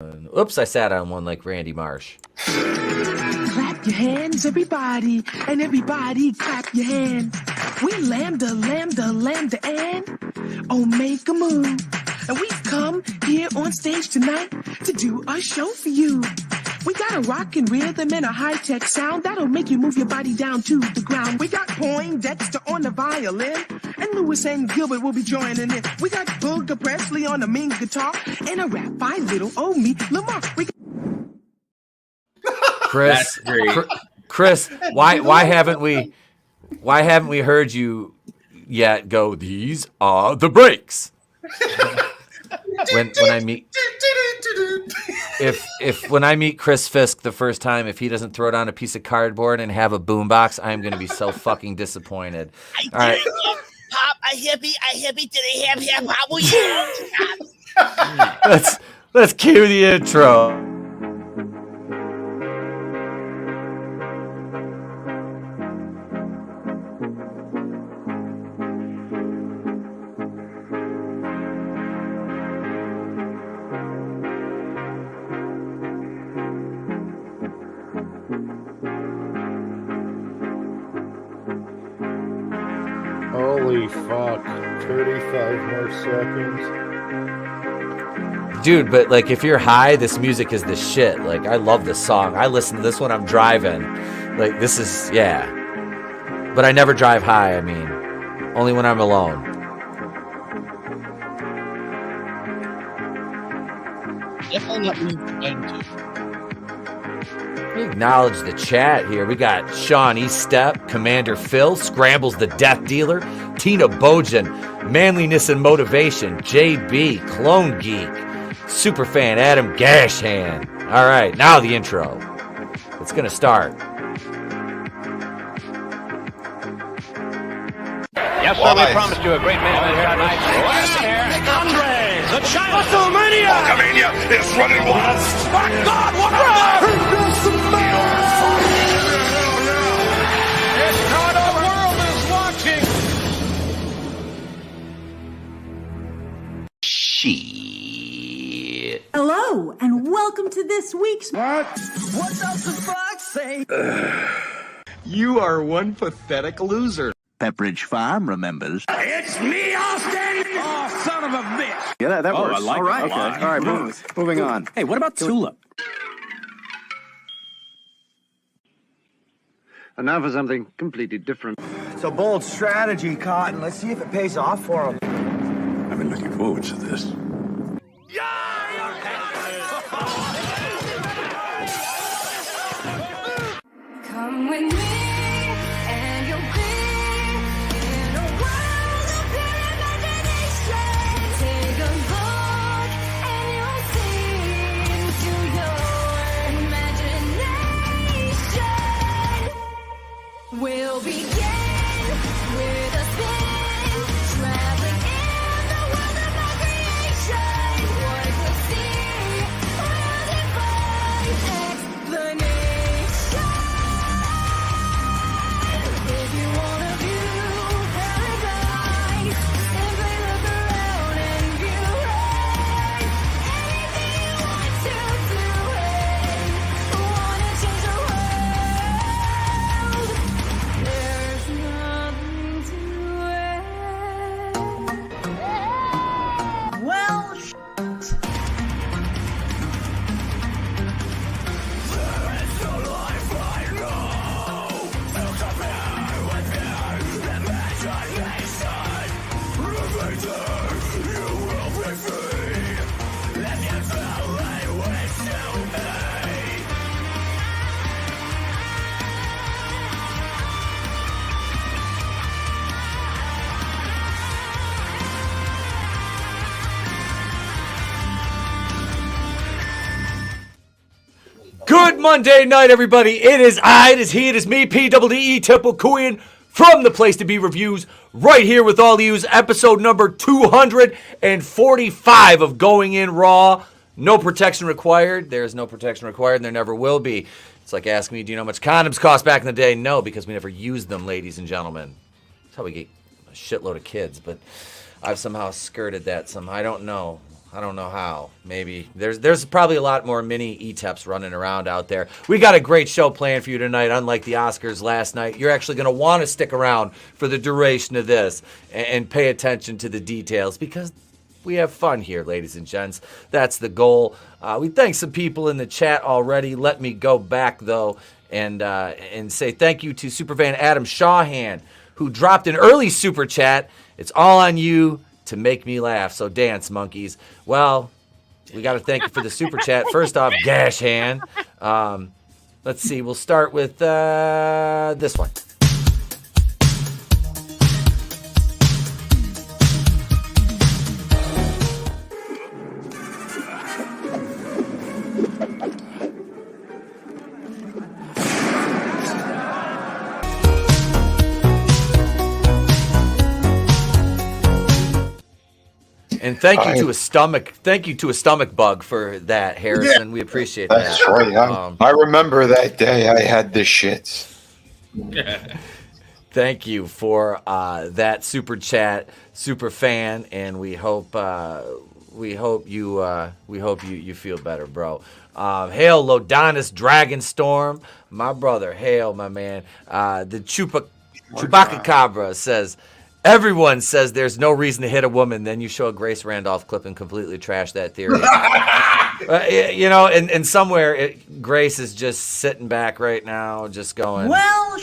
Oops, I sat on one like Randy Marsh. Clap your hands, everybody, and everybody clap your hands. We lambda, and oh, make a move. And we've come here on stage tonight to do our show for you. We got a rockin' rhythm and a high-tech sound that'll make you move your body down to the ground. We got Poindexter on the violin, and Lewis and Gilbert will be joining in. We got Booger Presley on the mean guitar, and a rap by little old me, Lamar. Chris, why haven't we heard you yet go, these are the breaks? when I meet when I meet Chris Fisk the first time, if he doesn't throw down a piece of cardboard and have a boombox, I'm gonna be so fucking disappointed. All right. Pop a hippie to the hip hop. Let's cue the intro. Holy fuck, 35 more seconds. Dude, but like if you're high, this music is the shit. Like I love this song. I listen to this when I'm driving. Like this is, yeah. But I never drive high, I mean. Only when I'm alone. Definitely not me trying to. We acknowledge the chat here. We got Sean Estep, Commander Phil, Scrambles the Death Dealer, Tina Bojan, Manliness and Motivation, JB, Clone Geek, Superfan Adam Gashan. All right, now the intro. It's going to start. Yes, sir, we promised you a great man here tonight. Andre, the China WrestleMania! Hulkamania is running wild. My God, what a It's not our world is watching. Shit. Hello, and welcome to this week's... What does the fox say? You are one pathetic loser. Pepperidge Farm remembers. It's me, Austin! Oh, son of a bitch! Yeah, that works. I like all right, it. okay. All right, moving on. Hey, what about Tulip? And now for something completely different. It's a bold strategy, Cotton. Let's see if it pays off for him. I've been looking forward to this. Come with me, and you'll be in a world of pure imagination. Take a look, and you'll see into your imagination. We'll begin with a spin, traveling in the world of my creation. What we'll see will defy explanation. If you wanna view paradise, simply look around and view right. Anything you want to do, wanna change the world. There's nothing to it. Well, Good Monday night, everybody. It is I, it is he, it is me, P-double-D-E, Temple Queen, from the Place to Be Reviews, right here with all of you, episode number 245 of Going In Raw. No protection required. There is no protection required, and there never will be. It's like asking me, do you know how much condoms cost back in the day? No, because we never used them, ladies and gentlemen. That's how we get a shitload of kids, but I've somehow skirted that somehow. I don't know. I don't know how. Maybe there's probably a lot more mini Eteps running around out there. We got a great show planned for you tonight. Unlike the Oscars last night, you're actually going to want to stick around for the duration of this and pay attention to the details because we have fun here, ladies and gents. That's the goal. We thank some people in the chat already. Let me go back though and say thank you to Superfan Adam Shawhan, who dropped an early super chat. It's all on you to make me laugh, so dance, monkeys. Well, we got to thank you for the super chat. First off, Gash Hand. Let's see. We'll start with this one. And thank you to a stomach bug for that, Harrison. Yeah. We appreciate that. That's right. I remember that day I had the shits. Thank you for that super chat, super fan, and we hope you feel better, bro. Hail Lodonis Dragonstorm, my brother. Hail, my man. The Chewbacca Cabra says, everyone says there's no reason to hit a woman. Then you show a Grace Randolph clip and completely trash that theory. And somewhere Grace is just sitting back right now, just going, well,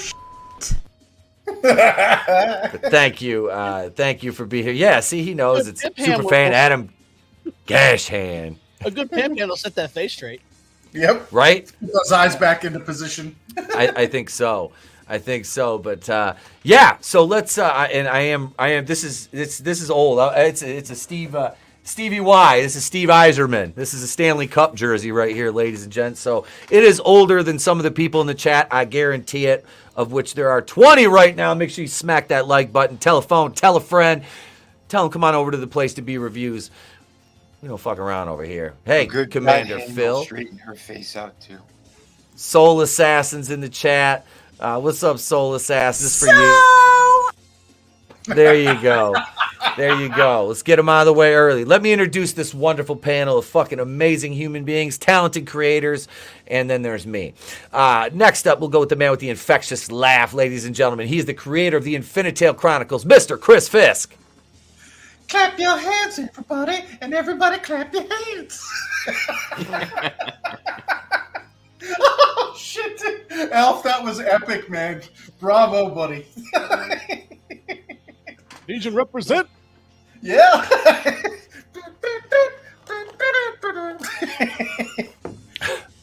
thank you for being here. Yeah, see, he knows it's Superfan Adam Gashhan. A good pimp handle set that face straight. Yep. Right? Put those eyes back into position. I think so. But yeah. So let's and I am. This is old. It's a Stevie Y. This is Steve Eiserman. This is a Stanley Cup jersey right here, ladies and gents. So it is older than some of the people in the chat. I guarantee it. Of which there are 20 right now. Make sure you smack that like button. Tell a phone. Tell a friend. Tell them come on over to the place to be reviews. We don't fuck around over here. Hey, good Commander Phil. Straighten her face out too. Soul Assassins in the chat. What's up, Soul Assassins? For you. There you go. Let's get them out of the way early. Let me introduce this wonderful panel of fucking amazing human beings, talented creators, and then there's me. Next up, we'll go with the man with the infectious laugh, ladies and gentlemen. He's the creator of the Infinitale Chronicles, Mr. Chris Fisk. Clap your hands, everybody, and everybody clap your hands. Oh, shit. Alf, that was epic, man. Bravo, buddy. Legion represent. Yeah.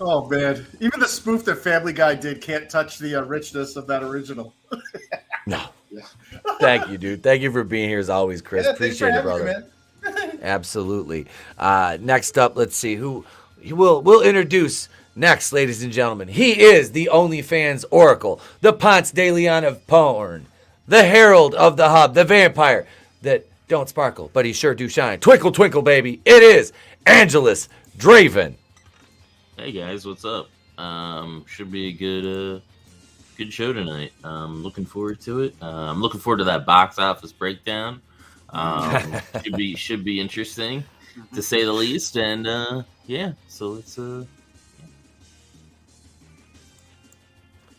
Oh, man. Even the spoof that Family Guy did can't touch the richness of that original. No. Thank you, dude. Thank you for being here as always, Chris. Yeah, appreciate it, brother. Absolutely. Next up, let's see who we'll introduce next, ladies and gentlemen. He is the OnlyFans Oracle, the Ponce de Leon of porn, the Herald of the Hub, the vampire that don't sparkle, but he sure do shine. Twinkle, twinkle, baby. It is AngelousDraven. Hey guys, what's up? Should be a good show tonight. Looking forward to it. I'm looking forward to that box office breakdown. Should be interesting, to say the least. And yeah, so let's.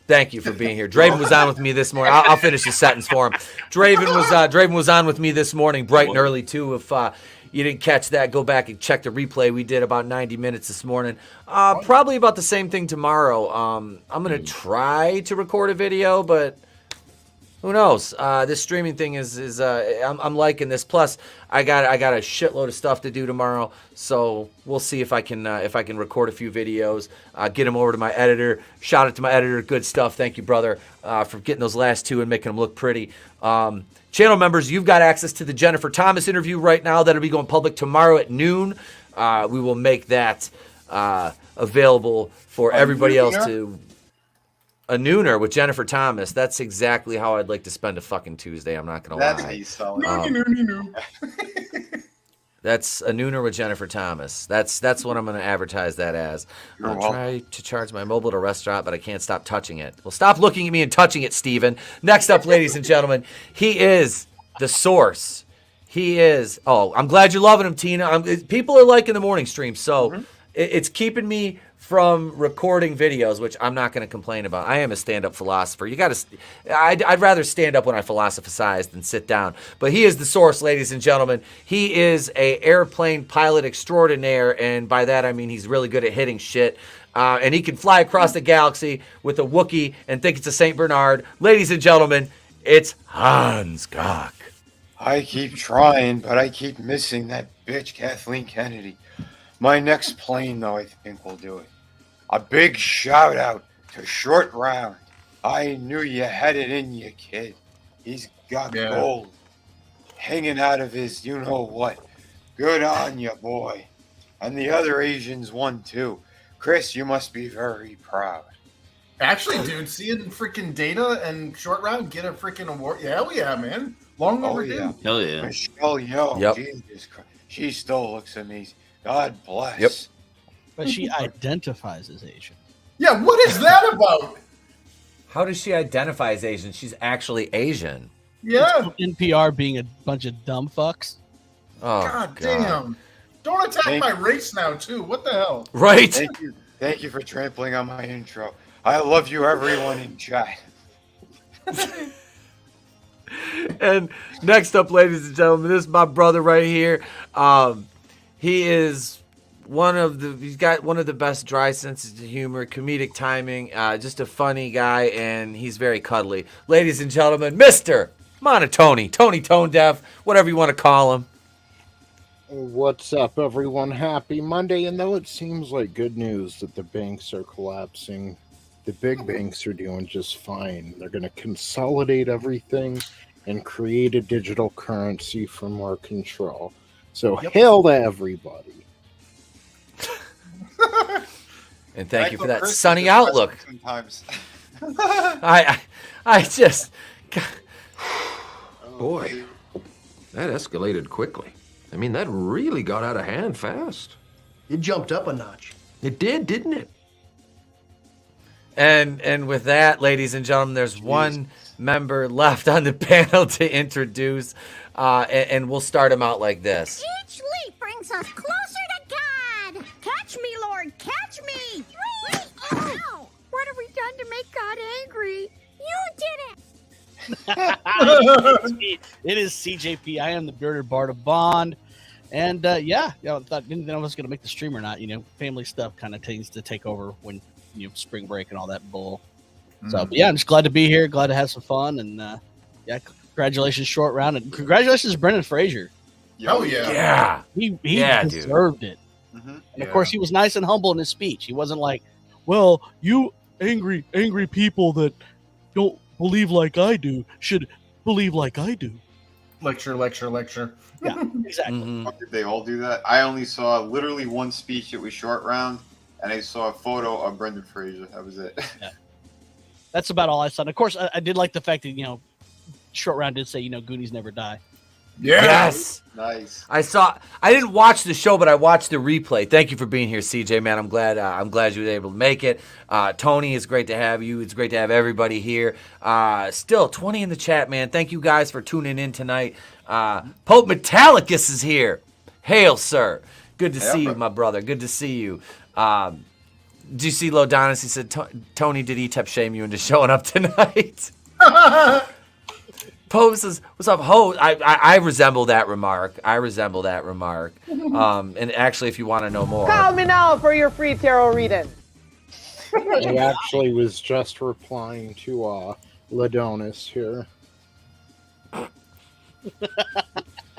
Thank you for being here. Draven was on with me this morning. I'll finish his sentence for him. Draven was on with me this morning, bright and early too. If you didn't catch that, go back and check the replay. We did about 90 minutes this morning. Probably about the same thing tomorrow. I'm gonna try to record a video, but who knows? This streaming thing is I'm liking this. Plus, I got a shitload of stuff to do tomorrow, so we'll see if I can record a few videos, get them over to my editor. Shout out to my editor, Goodstuff. Thank you, brother, for getting those last two and making them look pretty. Channel members, you've got access to the Jennifer Thomas interview right now. That'll be going public tomorrow at noon. We will make that available for everybody else to. A nooner with Jennifer Thomas. That's exactly how I'd like to spend a fucking Tuesday. I'm not going to lie. That's That's a nooner with Jennifer Thomas. That's what I'm going to advertise that as. I'll try to charge my mobile at a restaurant, but I can't stop touching it. Well, stop looking at me and touching it, Steven. Next up, ladies and gentlemen, he is the source. He is. Oh, I'm glad you're loving him, Tina. People are liking the morning stream, so it's keeping me from recording videos, which I'm not going to complain about. I am a stand-up philosopher. I'd rather stand up when I philosophize than sit down. But he is the source, ladies and gentlemen. He is a airplane pilot extraordinaire, and by that I mean he's really good at hitting shit. And he can fly across the galaxy with a Wookiee and think it's a St. Bernard. Ladies and gentlemen, it's Hans Gok. I keep trying, but I keep missing that bitch Kathleen Kennedy. My next plane, though, I think will do it. A big shout out to Short Round. I knew you had it in you, kid. He's got gold hanging out of his you-know-what. Good on you, boy. And the other Asians won, too. Chris, you must be very proud. Actually, dude, seeing freaking Data and Short Round get a freaking award. Hell yeah, man. Long overdue. Yeah. Hell yeah. Michelle Yeoh, Jesus Christ. She still looks amazing. God bless. Yep. But she identifies as Asian. Yeah, what is that about? How does she identify as Asian? She's actually Asian. Yeah. It's NPR being a bunch of dumb fucks. Oh, God damn. Don't attack my race now, too. What the hell? Right. Thank you for trampling on my intro. I love you, everyone in chat. And next up, ladies and gentlemen, this is my brother right here. He is he's got one of the best dry senses of humor, comedic timing, just a funny guy, and he's very cuddly. Ladies and gentlemen, Mr. monoTony, Tony Tone Deaf, whatever you want to call him. What's up, everyone? Happy Monday. And though it seems like good news that the banks are collapsing, the big banks are doing just fine. They're going to consolidate everything and create a digital currency for more control. So hail to everybody. And thank you for that sunny outlook. Sometimes. I just... Boy, that escalated quickly. I mean, that really got out of hand fast. It jumped up a notch. It did, didn't it? And with that, ladies and gentlemen, there's one member left on the panel to introduce, and we'll start him out like this. Each leap brings us closer to God. Catch me, Lord, catch me. Ow. What have we done to make God angry? You did it. It is CJP. I am the bearded bard of Bond. And didn't know if I was going to make the stream or not. Family stuff kind of tends to take over when spring break and all that bull. So, but I'm just glad to be here. Glad to have some fun. And congratulations, Short Round, and congratulations, Brendan Fraser. Oh yeah, yeah, he deserved it. Mm-hmm. And of course, he was nice and humble in his speech. He wasn't like, "Well, you angry people that don't believe like I do should believe like I do." Lecture. Yeah, exactly. Mm-hmm. Did they all do that? I only saw literally one speech. It was Short Round, and I saw a photo of Brendan Fraser. That was it. Yeah. That's about all I saw. And of course, I did like the fact that Short Round did say Goonies never die. Yes. Nice. I didn't watch the show, but I watched the replay. Thank you for being here, CJ, man. I'm glad you were able to make it. Tony, it's great to have you. It's great to have everybody here. Still 20 in the chat, man. Thank you guys for tuning in tonight. Pope Metallicus is here. Hail, sir. Good to see you, my brother. Good to see you. Did you see Lodonis? He said, Tony, did Etep shame you into showing up tonight? Pope says, what's up, ho? I resemble that remark. And actually, if you want to know more. Call me now for your free tarot reading. I actually was just replying to Lodonis here.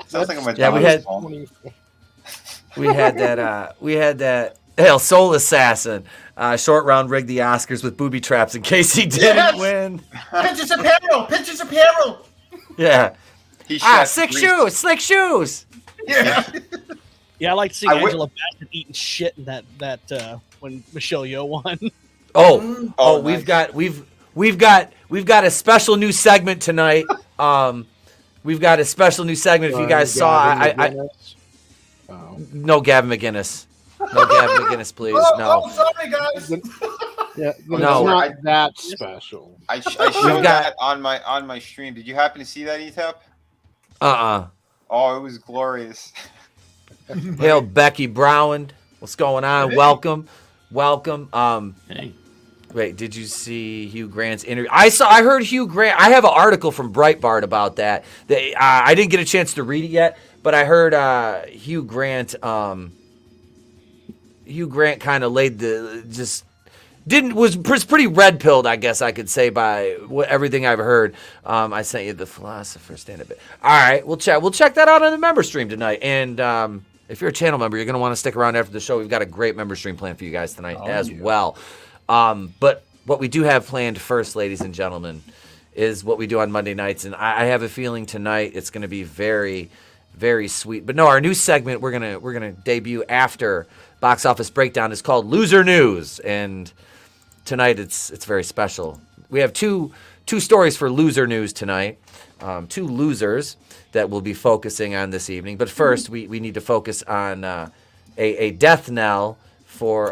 Something on my we had that Hail Soul Assassin. Short Round rigged the Oscars with booby traps in case he didn't win. Pitches apparel. Yeah. Slick shoes. Yeah. Yeah, I like seeing Angela Basset eating shit in that when Michelle Yeoh won. Nice. We've got a special new segment tonight. We've got a special new segment. If you guys saw, no Gavin McGinnis. No Gavin McGinnis, please. No. Oh, sorry, guys. It's not that special. I showed that on my stream. Did you happen to see that, Etep? Oh, it was glorious. Hail Becky Brown. What's going on? Hey. Welcome. Hey. Wait, did you see Hugh Grant's interview? I heard Hugh Grant. I have an article from Breitbart about that. I didn't get a chance to read it yet, but I heard Hugh Grant. Hugh Grant kind of laid was pretty red pilled, I guess I could say, by everything I've heard. I sent you the Philosopher's Stand a bit. All right, we'll check that out on the member stream tonight. And if you're a channel member, you're going to want to stick around after the show. We've got a great member stream plan for you guys tonight well. But what we do have planned first, ladies and gentlemen, is what we do on Monday nights. And I have a feeling tonight it's going to be very, very sweet. But no, our new segment we're gonna debut after Box Office Breakdown is called Loser News. And tonight it's very special. We have two stories for Loser News tonight. Two losers that we'll be focusing on this evening. But first, we need to focus on a death knell for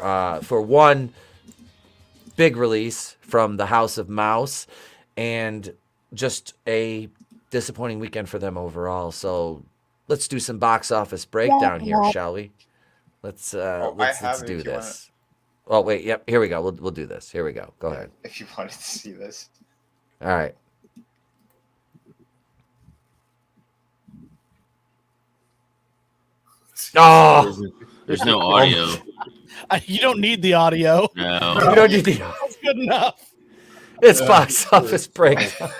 one big release from the House of Mouse, and just a disappointing weekend for them overall. So let's do some box office breakdown here, shall we? Let's do this. Oh wait, yep. Here we go. We'll do this. Here we go. Go ahead. If you wanted to see this. All right. Oh, there's no audio. You don't need the audio. No, you don't need the. That's good enough. It's box office breakdown.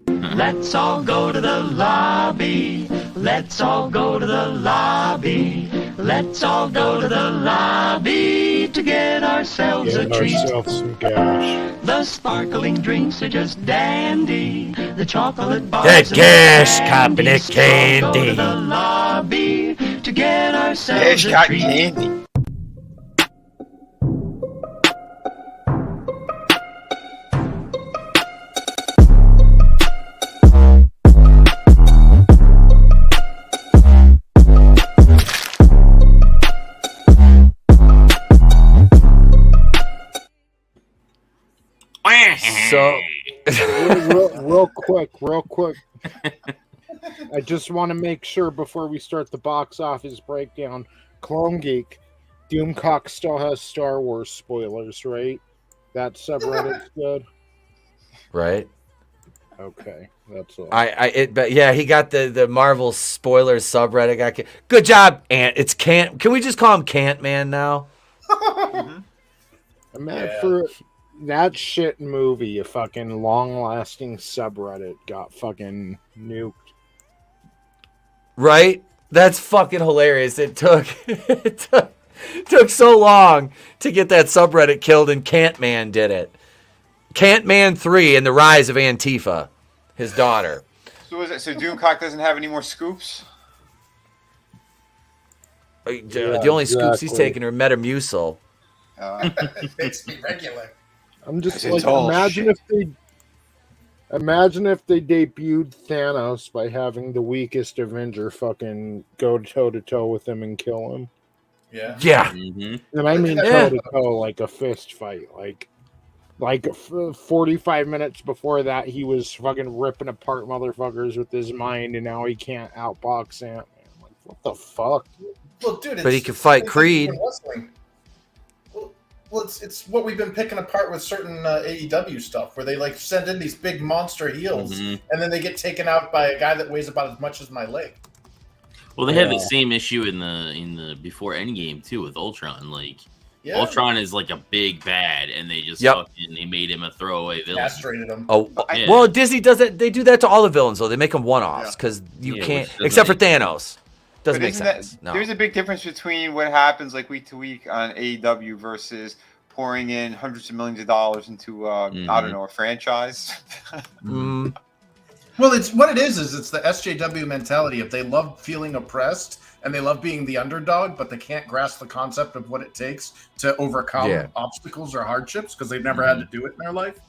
Let's all go to the lobby. Let's all go to the lobby. Let's all go to the lobby to get ourselves a treat. Some gash. The sparkling drinks are just dandy. The chocolate bars. That gash, copping it candy. Go to the lobby to get ourselves Gash a treat. candy. So, real quick. I just want to make sure before we start the box office breakdown, Clone Geek, Doomcock still has Star Wars spoilers, right? That subreddit's good, right? Okay, that's all. But yeah, he got the Marvel spoilers subreddit. Good job, Ant. It's Can't. Can we just call him Can't Man now? I'm mad for that shit movie. A fucking long-lasting subreddit got fucking nuked. Right? That's fucking hilarious. It took so long to get that subreddit killed, and Can't Man did it. Can't Man 3 and the Rise of Antifa, his daughter. So is it? So Doomcock doesn't have any more scoops? The only scoops he's taking are Metamucil. It makes me regular. I'm just like, imagine if they debuted Thanos by having the weakest Avenger fucking go toe to toe with him and kill him. Yeah. Yeah. Mm-hmm. And I mean toe to toe, like a fist fight. Like 45 minutes before that, he was fucking ripping apart motherfuckers with his mind, and now he can't outbox Ant-Man. Like, what the fuck? Well, dude, but he can fight Creed. Well, it's what we've been picking apart with certain AEW stuff, where they like send in these big monster heels, and then they get taken out by a guy that weighs about as much as my leg. Well, they had the same issue in the before Endgame too with Ultron. Like Ultron is like a big bad, and they just fucking they made him a throwaway villain. Castrated him. Oh, yeah. Well, Disney does it. They do that to all the villains, though. They make them one-offs because you can't, except for Thanos. Doesn't make sense. No. There's a big difference between what happens like week to week on AEW versus pouring in hundreds of millions of dollars into I don't know, a franchise. Well, it's what it is it's the SJW mentality. If they love feeling oppressed and they love being the underdog, but they can't grasp the concept of what it takes to overcome obstacles or hardships because they've never had to do it in their life.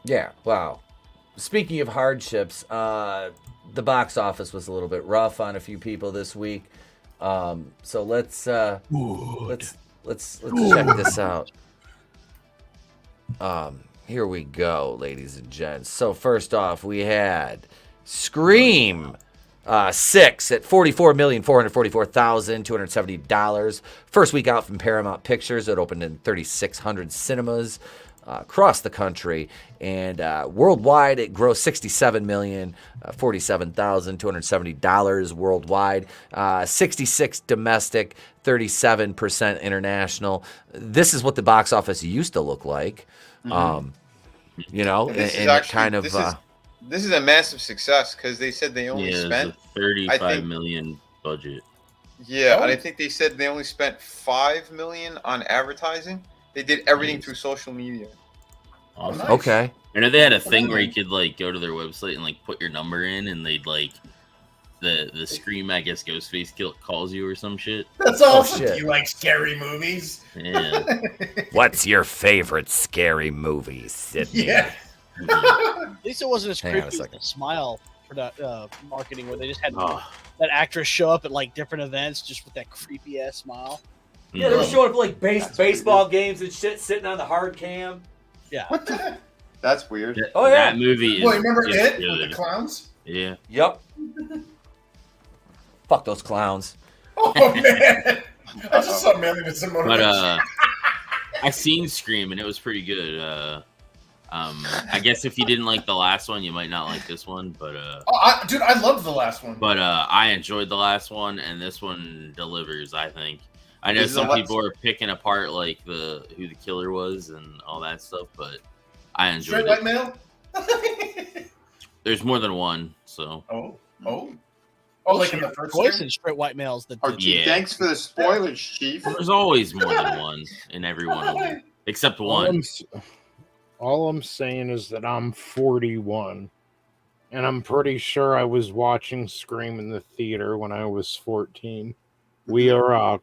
Yeah. Wow. Speaking of hardships, the box office was a little bit rough on a few people this week. So let's check this out. Here we go, ladies and gents. So first off, we had Scream 6 at $44,444,270. First week out from Paramount Pictures. It opened in 3,600 cinemas across the country, and worldwide it grossed $67,047,270 worldwide. 66 domestic, 37% international. This is what the box office used to look like. You know, and it kind of this is a massive success because they said they only spent $35 million budget. Yeah, and I think they said they only spent $5 million on advertising. They did everything through social media. Awesome. Okay. I know they had a thing where you could like go to their website and like put your number in, and they'd like the Scream, I guess Ghostface calls you or some shit. That's awesome. Do you like scary movies? Yeah. What's your favorite scary movie, Sydney? Yeah. At least it wasn't as Hang on a creepy as second. the Smile marketing where they just had that actress show up at like different events just with that creepy ass smile. Yeah, they were showing up like baseball games and shit, sitting on the hard cam. Yeah. What the? That's weird. Oh yeah. That movie is. Well, remember is it good. with the clowns? Yeah. Yep. Fuck those clowns. Oh man, I just saw Manliness and Motivation. But I seen Scream and it was pretty good. I guess if you didn't like the last one, you might not like this one. But dude, I loved the last one. But I enjoyed the last one, and this one delivers. I think. I know Is some the people are picking apart like who the killer was and all that stuff, but I enjoyed Straight it. white male? There's more than one, so. Oh, like in the first voice game? and straight white males that Oh, did. gee, Yeah. thanks for the spoilers, Chief. There's always more than one in every one of them, except one. All I'm saying is that I'm 41, and I'm pretty sure I was watching Scream in the theater when I was 14. We are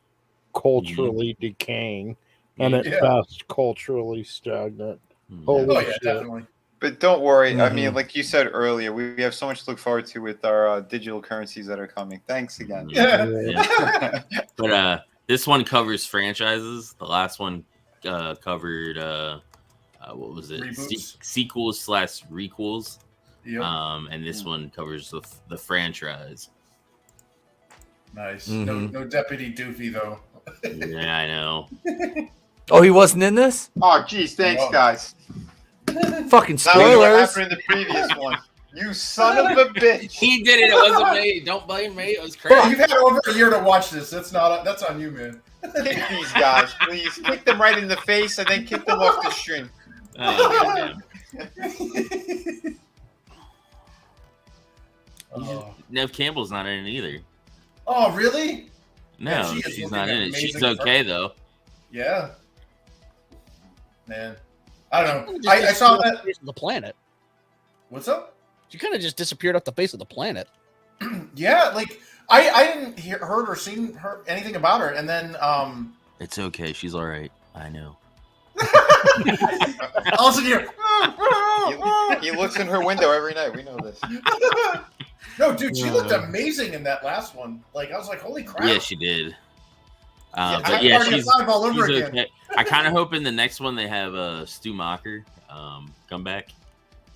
culturally decaying, and at best, culturally stagnant. Holy shit. Definitely. But don't worry. I mean, like you said earlier, we have so much to look forward to with our digital currencies that are coming. Thanks again. Yeah. But this one covers franchises. The last one covered what was it? Sequels / requels. Yep. And this one covers the franchise. Nice. Mhm. No Deputy Doofy though. Yeah, I know. Oh, he wasn't in this? Oh, geez, thanks, guys. Fucking That was what spoilers. happened in the previous one. You son of a bitch. He did it. It wasn't me. Don't blame me. It was crazy. You've had over a year to watch this. That's on you, man. Kick these guys, please. Kick them right in the face and then kick them off the string. Nev Campbell's not in it either. Oh, really? No, Yeah, she is she's looking not in it. amazing She's okay though. Yeah. Man. I don't know. I saw that. The planet. What's up? She kind of just disappeared off the face of the planet. Yeah, like I didn't heard or seen her anything about her, and then It's okay. She's all right. I know. also here. He looks in her window every night. We know this. No, dude, she looked amazing in that last one. Like I was like, holy crap. Yeah, she did. Yeah, But I'm yeah, already she's alive all over she's again. okay. I kind of hope in the next one they have Stu Macher come back.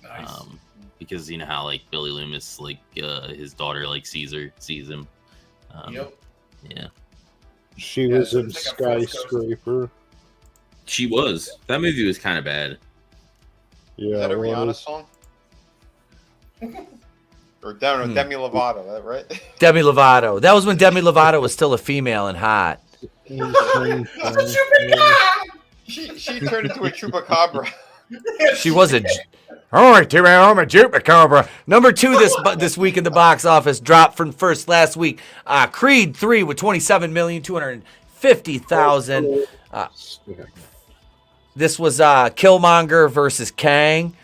Nice. Because you know how like Billy Loomis, like his daughter, like sees him. Yep. Yeah. She was in Skyscraper. She was. That movie was kind of bad. Yeah. Is that a it Rihanna was. song? Or Demi Lovato, right? Demi Lovato. That was when Demi Lovato was still a female and hot. She turned into a chupacabra. She was a. I'm a chupacabra. Number 2 this week in the box office dropped from first last week. Creed 3 with 27,250,000. This was Killmonger versus Kang.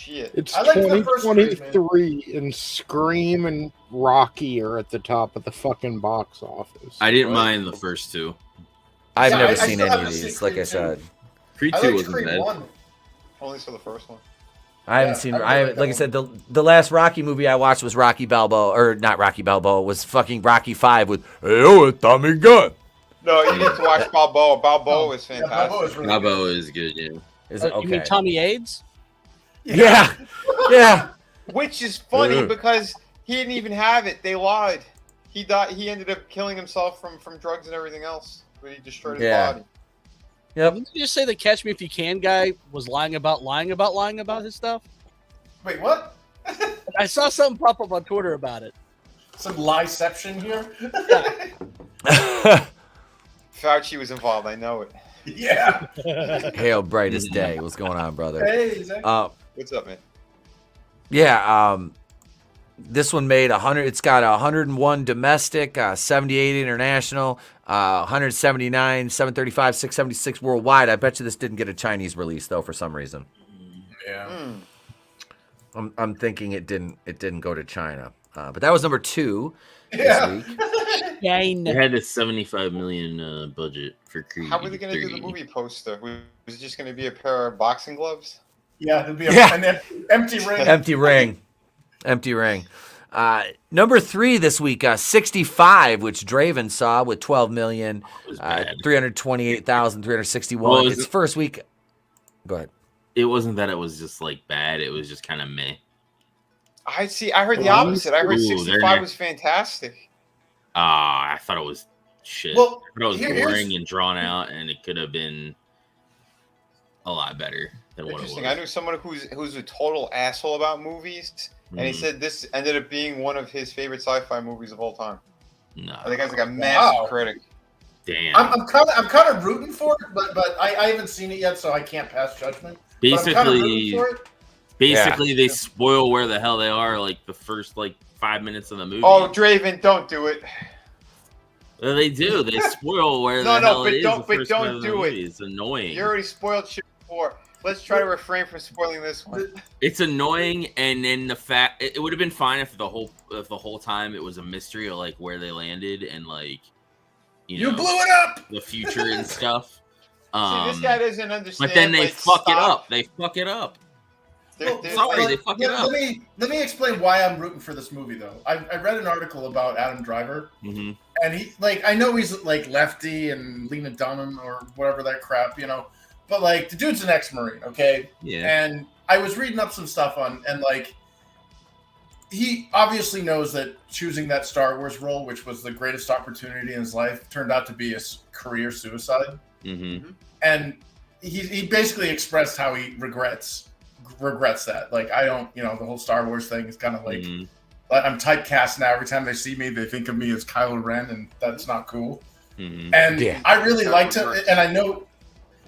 It's I like the first Creed, 2023, and Scream and Rocky are at the top of the fucking box office. I didn't mind the first two. I've Yeah, never I seen still any of haven't seen these, like I Creed said. Creed I 2 liked wasn't Creed bad. 1. Only for the first one. I haven't seen. Like I said, the last Rocky movie I watched was Rocky Balboa, or not Rocky Balboa, was fucking Rocky 5 with "Hey, Tommy Gun." No, you need to watch Balboa. Balboa is fantastic. Balboa is really Balboa is good, yeah. Is it You mean okay? Tommy AIDS? Yeah, yeah. Which is funny because he didn't even have it. They lied. He died. He ended up killing himself from drugs and everything else. But he destroyed his body. Yep. Didn't you just say the Catch Me If You Can guy was lying about his stuff? Wait, what? I saw something pop up on Twitter about it. Some lieception here. Fauci was involved. I know it. Yeah. Hail brightest day. What's going on, brother? Hey, Zach. What's up, man? Yeah. This one made 100. It's got 101 domestic, 78 international, 179, 735, 676 worldwide. I bet you this didn't get a Chinese release though for some reason. Yeah. I'm thinking it didn't go to China. But that was number 2 this week. They had a $75 million budget for Creed. How were they going to do the movie poster? Was it just going to be a pair of boxing gloves? Yeah, it'd be an empty ring. Empty ring. Number 3 this week, 65, which Draven saw with 12 million, 328,361. Well, its first week. Go ahead. It wasn't that it was just like bad. It was just kind of meh. I heard the opposite. I heard 65 was fantastic. I thought it was shit. Well, I thought it was boring and drawn out, and it could have been a lot better than what it was. I knew someone who's a total asshole about movies, and he said this ended up being one of his favorite sci-fi movies of all time. No, the guy's like a massive critic. Damn. I'm kind of rooting for it, but I haven't seen it yet, so I can't pass judgment. Basically, they spoil where the hell they are, like the first 5 minutes of the movie. Oh, Draven, don't do it. They do. They spoil where the hell it is. But don't do it. It's annoying. You already spoiled shit before. Let's try to refrain from spoiling this one. It's annoying, and then the fact it would have been fine if the whole time it was a mystery of where they landed and you blew it up, the future and stuff. See, this guy doesn't understand. But then they fuck it up. They fuck it up. They fuck it up. Let me explain why I'm rooting for this movie, though. I read an article about Adam Driver, and he I know he's lefty and Lena Dunham or whatever that crap, but the dude's an ex-Marine, okay? Yeah. And I was reading up some stuff on, and he obviously knows that choosing that Star Wars role, which was the greatest opportunity in his life, turned out to be a career suicide. Mm-hmm. And he basically expressed how he regrets that. I don't, the whole Star Wars thing is kind of I'm typecast now. Every time they see me, they think of me as Kylo Ren, and that's not cool. Mm-hmm. And I really liked it, and I know.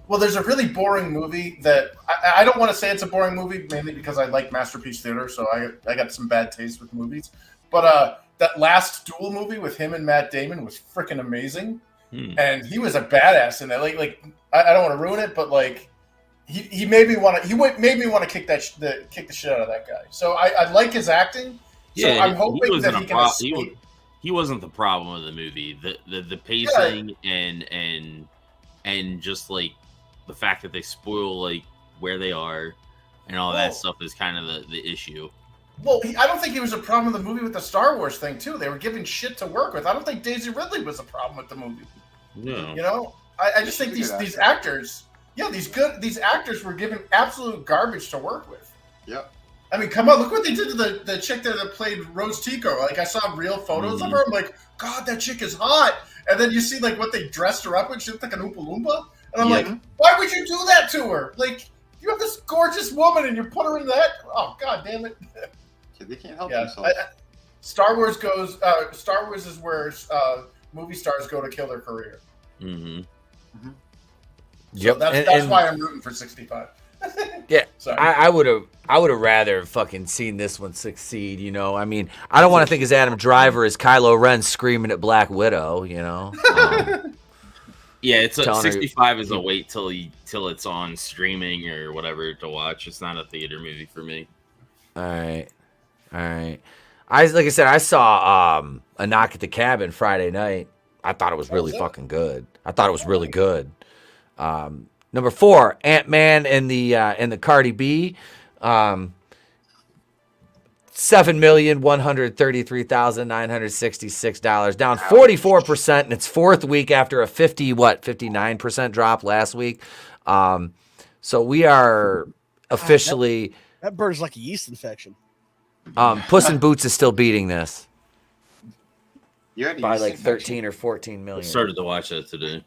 Well, there's a really boring movie that I don't want to say it's a boring movie, mainly because I like Masterpiece Theater, so I got some bad taste with movies. But that last Duel movie with him and Matt Damon was freaking amazing, and he was a badass in that. I don't want to ruin it, but he made me want to. He made me want to kick the shit out of that guy. So I like his acting. So I'm hoping that he can escape. He wasn't the problem of the movie. The pacing and just the fact that they spoil where they are and all that stuff is kind of the issue. Well, I don't think he was a problem with the movie with the Star Wars thing too. They were giving shit to work with. I don't think Daisy Ridley was a problem with the movie. No. I just think these actors, these actors were given absolute garbage to work with. Yep. I mean, come on, look what they did to the chick that played Rose Tico. I saw real photos of her. I'm like, God, that chick is hot. And then you see what they dressed her up with. She looked like an Oompa Loompa. And I'm like, why would you do that to her? You have this gorgeous woman and you put her in that? Oh, God damn it. They can't help themselves. Star Wars is where movie stars go to kill their career. Mm-hmm. So Yep. That's why I'm rooting for 65. Yeah, I would have rather fucking seen this one succeed. I mean, I don't want to think as Adam Driver as Kylo Ren screaming at Black Widow. Yeah, it's 65 is a wait till it's on streaming or whatever to watch. It's not a theater movie for me. All right. Like I said, I saw A Knock at the Cabin Friday night. I thought it was really fucking good. I thought it was really good. Number 4, Ant-Man and the Cardi B. $7,133,966, down 44% in its fourth week after a 59% drop last week. So we are officially that burns like a yeast infection. Puss in Boots is still beating this by like 13 13 or 14 I million. started to watch that today.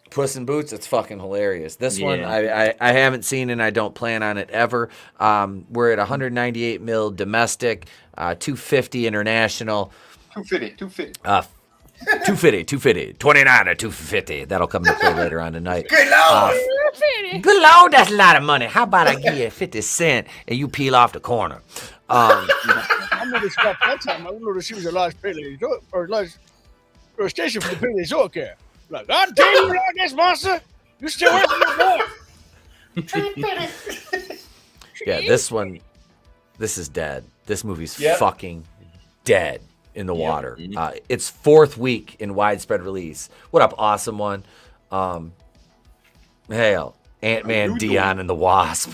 Puss in Boots, it's fucking hilarious. This one Yeah. I haven't seen and I don't plan on it ever. We're at 198 mil domestic, 250 international. 250. 250, 29 or 250. That'll come into play later on tonight. Good Lord. Good Lord, that's a lot of money. How about I give you 50 cents and you peel off the corner? I'm gonna stop that time. I'm gonna see was a large paleo or large station for the Paleozoic here. Like, God damn you, like this monster! You still working your boy? Yeah, this is dead. This movie's Yep. fucking dead in the water. It's 4th week in widespread release. What up, awesome one? Hail, Ant-Man, Dion, and the Wasp.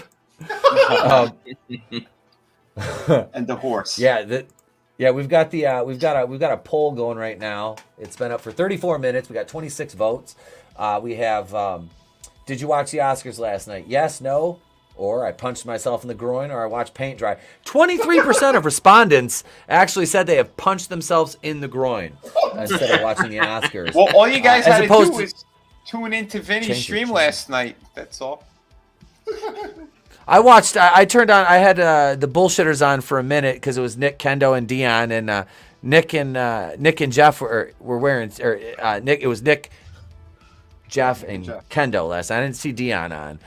And the horse. Yeah, we've got a poll going right now. It's been up for 34 minutes. We got 26 votes. We have did you watch the Oscars last night? Yes, no, or I punched myself in the groin, or I watched paint dry. 23% of respondents actually said they have punched themselves in the groin instead of watching the Oscars. Well, all you guys as had to opposed do to- was tune into Vinny's Change it, stream change last night. That's all. I watched. I turned on. I had the bullshitters on for a minute because it was Nick, Kendo, and Dion, and Nick and Jeff were wearing. Nick. It was Nick, Jeff, and Kendo last night. I didn't see Dion on,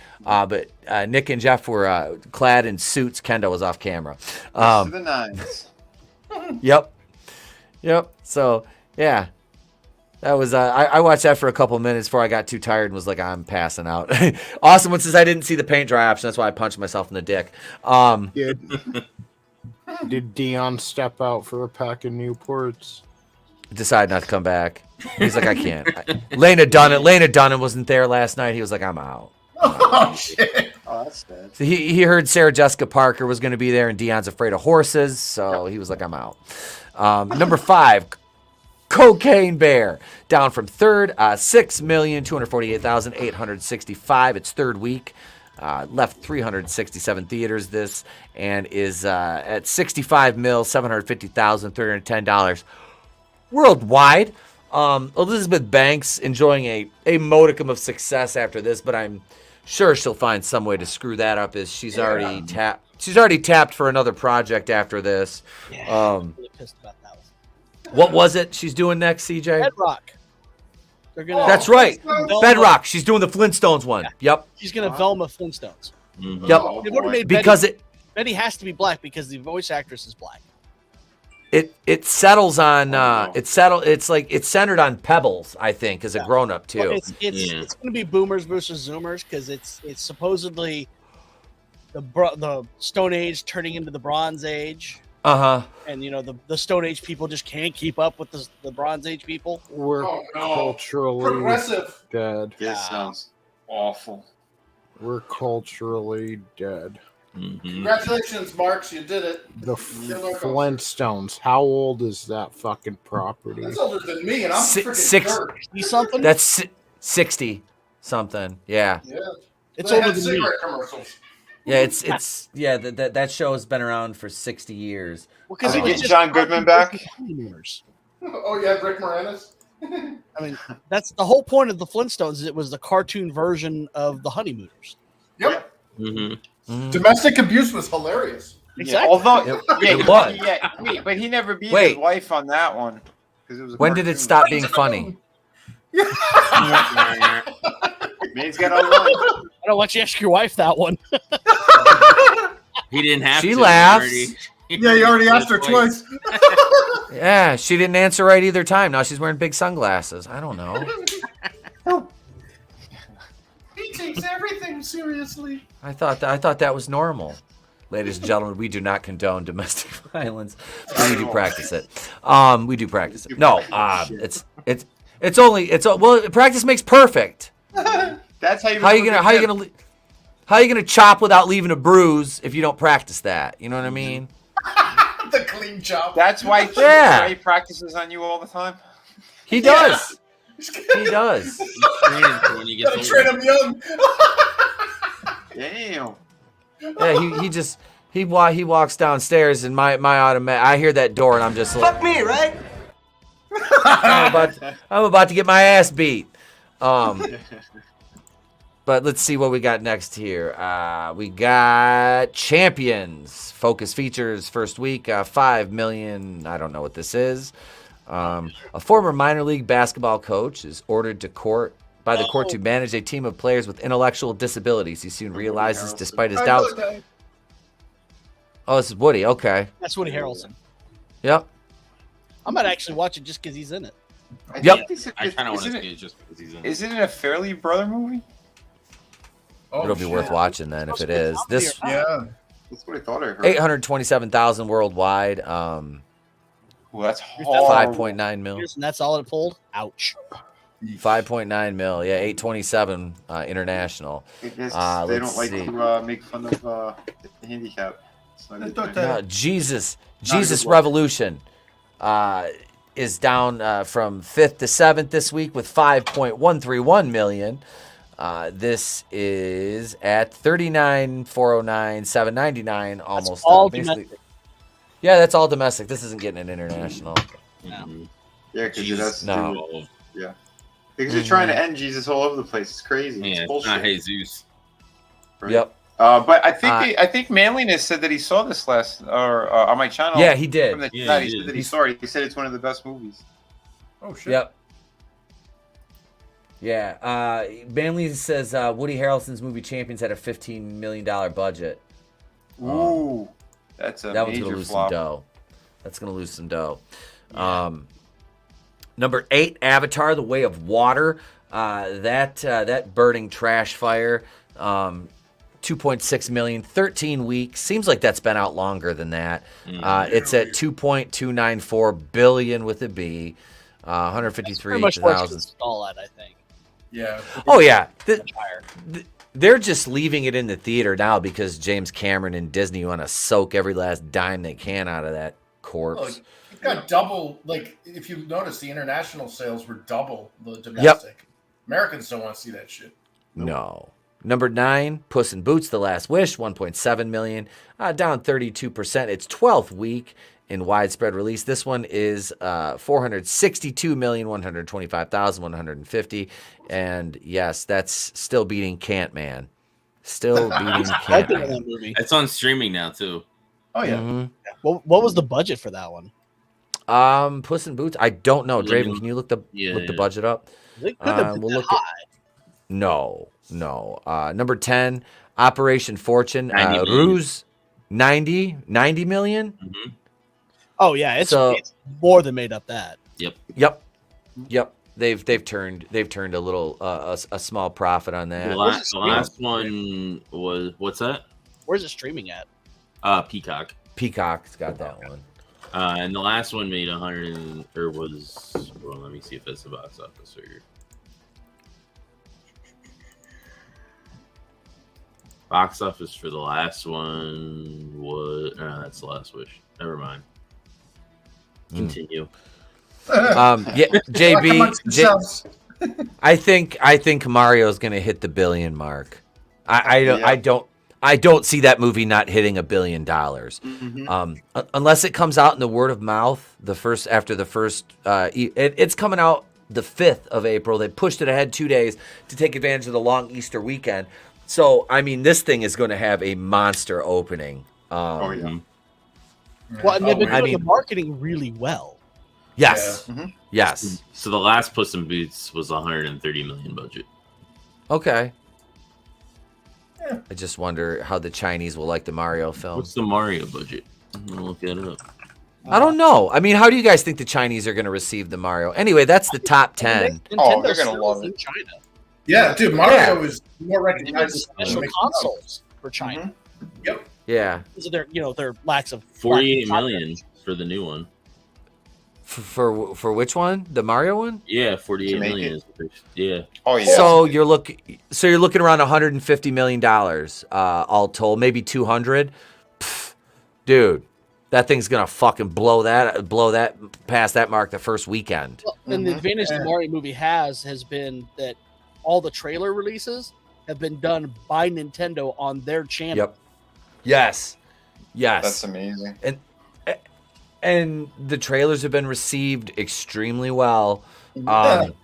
but Nick and Jeff were clad in suits. Kendo was off camera. To the nines. Yep. So yeah. That was I watched that for a couple minutes before I got too tired and was like, I'm passing out. Awesome one says I didn't see the paint dry option. That's why I punched myself in the dick. Did Dion step out for a pack of Newports? Decide not to come back. He's like, I can't. Lena Dunham wasn't there last night. He was like, I'm out. Oh shit! Oh, that's sad. So he heard Sarah Jessica Parker was going to be there, and Dion's afraid of horses, so he was like, I'm out. Number 5. Cocaine Bear, down from 3rd, 6,248,865. It's 3rd week. Left 367 theaters this, and is at $65,750,310 worldwide. Elizabeth Banks enjoying a modicum of success after this, but I'm sure she'll find some way to screw that up. As she's already tapped. She's already tapped for another project after this. Really pissed about that one. What was it she's doing next, CJ? Bedrock. They're gonna. That's right. Velma. Bedrock. She's doing the Flintstones one. Yep. She's gonna Velma Flintstones. Yep. They've already made Because Betty has to be black because the voice actress is black. it settles on it's centered on Pebbles, I think, as a grown up too. Well, it's gonna be boomers versus zoomers because it's supposedly the Stone Age turning into the Bronze Age. And the Stone Age people just can't keep up with the Bronze Age people. We're culturally Progressive. dead. This sounds awful. We're culturally dead. Congratulations, Marks. You did it. The Flintstones. How old is that fucking property? That's older than me, and I'm freaking 60 something. That's 60 something. Yeah. Yeah. It's They older had than cigarette me. commercials. Yeah, that show has been around for 60 years. Well, because Did you get John Goodman back? Oh yeah, Rick Moranis. I mean, that's the whole point of the Flintstones. It was the cartoon version of the Honeymooners. Yep. Domestic abuse was hilarious. Exactly. Although, It was. but he never beat Wait. his wife on that one. It was a When did it cartoon. stop being funny? Man's got a line. I don't want you to ask your wife that one. He didn't have She to. laughs. Yeah, you already asked her twice. Yeah, she didn't answer right either time. Now she's wearing big sunglasses. I don't know. He takes everything seriously. I thought that was normal. Ladies and gentlemen, we do not condone domestic violence. We do practice it. We do practice it. No, practice makes perfect. That's how you. How you gonna chop without leaving a bruise if you don't practice that? You know what I mean? The clean chop. That's why Ray practices on you all the time. He does. He does. When he gets Gotta train him young. Damn. Yeah, he just He walks downstairs, and my automatic. I hear that door, and I'm just like, Fuck me, right? I'm about to get my ass beat. But let's see what we got next here. We got Champions. Focus features first week, 5 million. I don't know what this is. A former minor league basketball coach is ordered to court by the court to manage a team of players with intellectual disabilities. He soon realizes, despite his doubts. Oh, this is Woody. Okay. That's Woody Harrelson. Yep. I might actually watch it just because he's in it. Yep. I kind of want to see it just because he's in it. Isn't it a Fairly Brother movie? It'll be worth watching then if it is. This Yeah. That's what I thought I heard. 827,000 worldwide. Well, that's hard. 5.9 mil. And that's all it pulled. Ouch. 5.9 mil. Yeah, 827 international. I guess let's they don't like see. to make fun of the handicap. So Jesus good luck. Revolution is down from 5th to 7th this week with 5.131 million. This is at 39,409, 799, almost. That's all basically. domestic. Yeah, that's all domestic. This isn't getting an international. Yeah, because it has to No. do. Yeah, because they're trying to end Jesus all over the place. It's crazy. Yeah, It's it's bullshit. not Jesus. Right? Yep. But I think Manliness said that he saw this on my channel. Yeah, he did. From the Yeah, chat, he he did. said that he saw it. He said it's one of the best movies. Oh shit. Yep. Yeah. Manley says Woody Harrelson's movie Champions had a $15 million budget. Ooh, that's a That one's major gonna lose flop. some dough. That's gonna lose some dough. Number 8, Avatar: The Way of Water. That burning trash fire. 2.6 million, 13 weeks. Seems like that's been out longer than that. It's at 2.294 billion with a B. Pretty much what you 153,000. stall at, I think. Yeah. Oh yeah. Higher. They're just leaving it in the theater now because James Cameron and Disney want to soak every last dime they can out of that corpse. It got double. Like, if you notice, the international sales were double the domestic. Americans don't want to see that shit. No. Number 9, Puss in Boots: The Last Wish, 1.7 million, down 32%. It's 12th week in widespread release. This one is 462,125,150, and yes, that's still beating Cantman. Still beating Cantman. It's on streaming now too. Oh yeah. Mhm. What was the budget for that one? Puss in Boots. I don't know. Yeah. Draven, can you look the Yeah. budget up? It could have been We'll that look high. No. Number 10, Operation Fortune. 90 million. Ruse, 90 million. Oh yeah, it's more than made up that. Yep. Yep. They've turned a little a small profit on that. The last one was, what's that? Where's it streaming at? Peacock. Peacock's got that one. And the last one made 100 or was. Well, let me see if that's the box office figure. Box office for the last one was. That's The Last Wish. Never mind. Continue. Yeah, JB. I think Mario's gonna hit the billion mark. I don't see that movie not hitting $1 billion. Unless it comes out in the word of mouth. After the first, it's coming out the 5th of April. They pushed it ahead 2 days to take advantage of the long Easter weekend. So I mean, this thing is going to have a monster opening. Well, and they've been doing the marketing really well. Yes. Yeah. Yes. So the last Puss in Boots was 130 million budget. Okay. I just wonder how the Chinese will like the Mario film. What's the Mario budget? I'm gonna look that up. I don't know. I mean, how do you guys think the Chinese are going to receive the Mario? Anyway, that's the top 10. Oh, they're gonna love it. China. Yeah, dude, Mario is more recognized as Special consoles for China. Yep. Yeah. Because of their lacks of 48 million for the new one. For which one? The Mario one? Yeah, 48 million. Yeah. Oh yeah. So you're looking around $150 million, all told, maybe 200. Pfft, dude, that thing's gonna fucking blow that past that mark the first weekend. Well, and the advantage the Mario movie has been that all the trailer releases have been done by Nintendo on their channel. Yep. Yes. Yes. That's amazing. And the trailers have been received extremely well. Not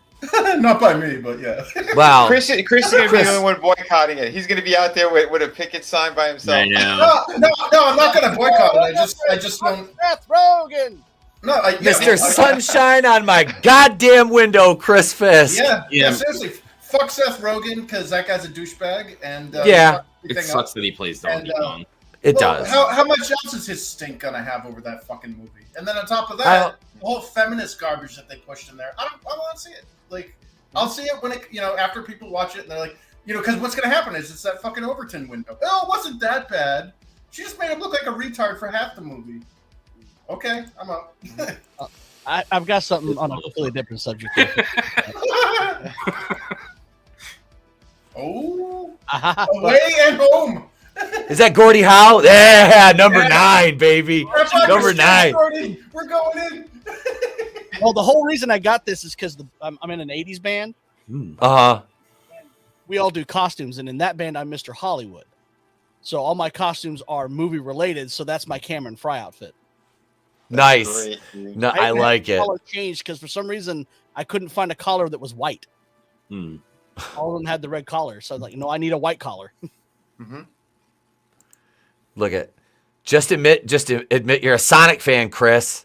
by me, but yeah. Wow. Chris is going to be the only one boycotting it. He's going to be out there with a picket sign by himself. I know. No, I'm not going to boycott it. I just don't. Seth Rogen. No, Mr. Sunshine on my goddamn window, Chris Fisk. Yeah, seriously. Fuck Seth Rogen, because that guy's a douchebag. And it sucks that he plays Donkey Kong. It does. How much else is his stink gonna have over that fucking movie? And then on top of that, the whole feminist garbage that they pushed in there. I want to see it. Like, I'll see it when it, after people watch it and they're like, because what's gonna happen is it's that fucking Overton window. Oh, it wasn't that bad. She just made him look like a retard for half the movie. Okay, I'm up. I've got something on a completely different subject. Away and home. Is that Gordie Howe? Yeah, number 9, baby. Number 9. We're going in. Well, the whole reason I got this is because I'm in an 80s band. We all do costumes, and in that band, I'm Mr. Hollywood. So all my costumes are movie related, so that's my Cameron Fry outfit. Nice. No, I like it. Color changed because for some reason I couldn't find a collar that was white. All of them had the red collar, so I was like, no, I need a white collar. Look at, just admit you're a Sonic fan, Chris.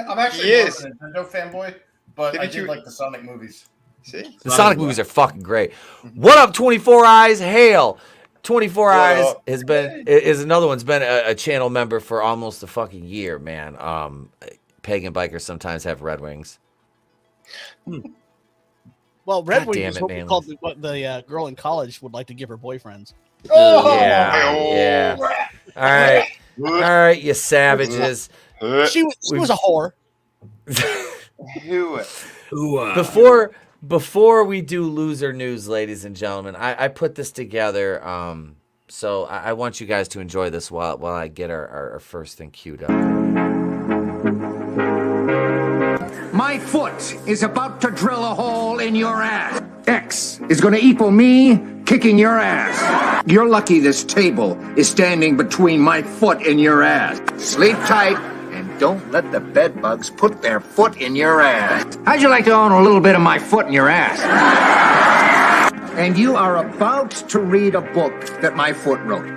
I'm actually a Nintendo fanboy, but I did like the Sonic movies. See, the Sonic movies are fucking great. What up, 24 Eyes? Hail. 24 Eyes is another one's been a channel member for almost a fucking year, man. Pagan bikers sometimes have Red Wings. Well, Red Wings is what the girl in college would like to give her boyfriends. Yeah. All right, you savages. She was a whore. Before we do loser news, ladies and gentlemen, I put this together. So I want you guys to enjoy this while I get our first thing queued up. My foot is about to drill a hole in your ass. X is going to equal me kicking your ass. You're lucky this table is standing between my foot and your ass. Sleep tight and don't let the bedbugs put their foot in your ass. How'd you like to own a little bit of my foot in your ass? And you are about to read a book that my foot wrote.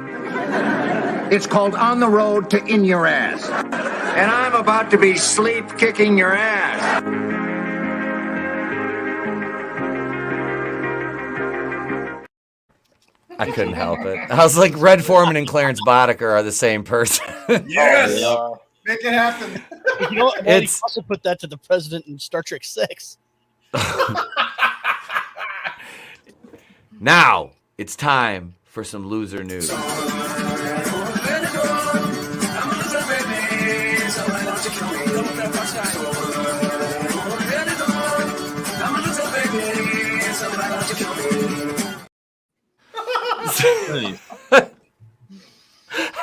It's called On the Road to In Your Ass. And I'm about to be sleep kicking your ass. I couldn't help it. I was like, Red Foreman and Clarence Boddicker are the same person. Yes! Make it happen. You know what? You also put that to the president in Star Trek 6. Now, it's time for some loser news.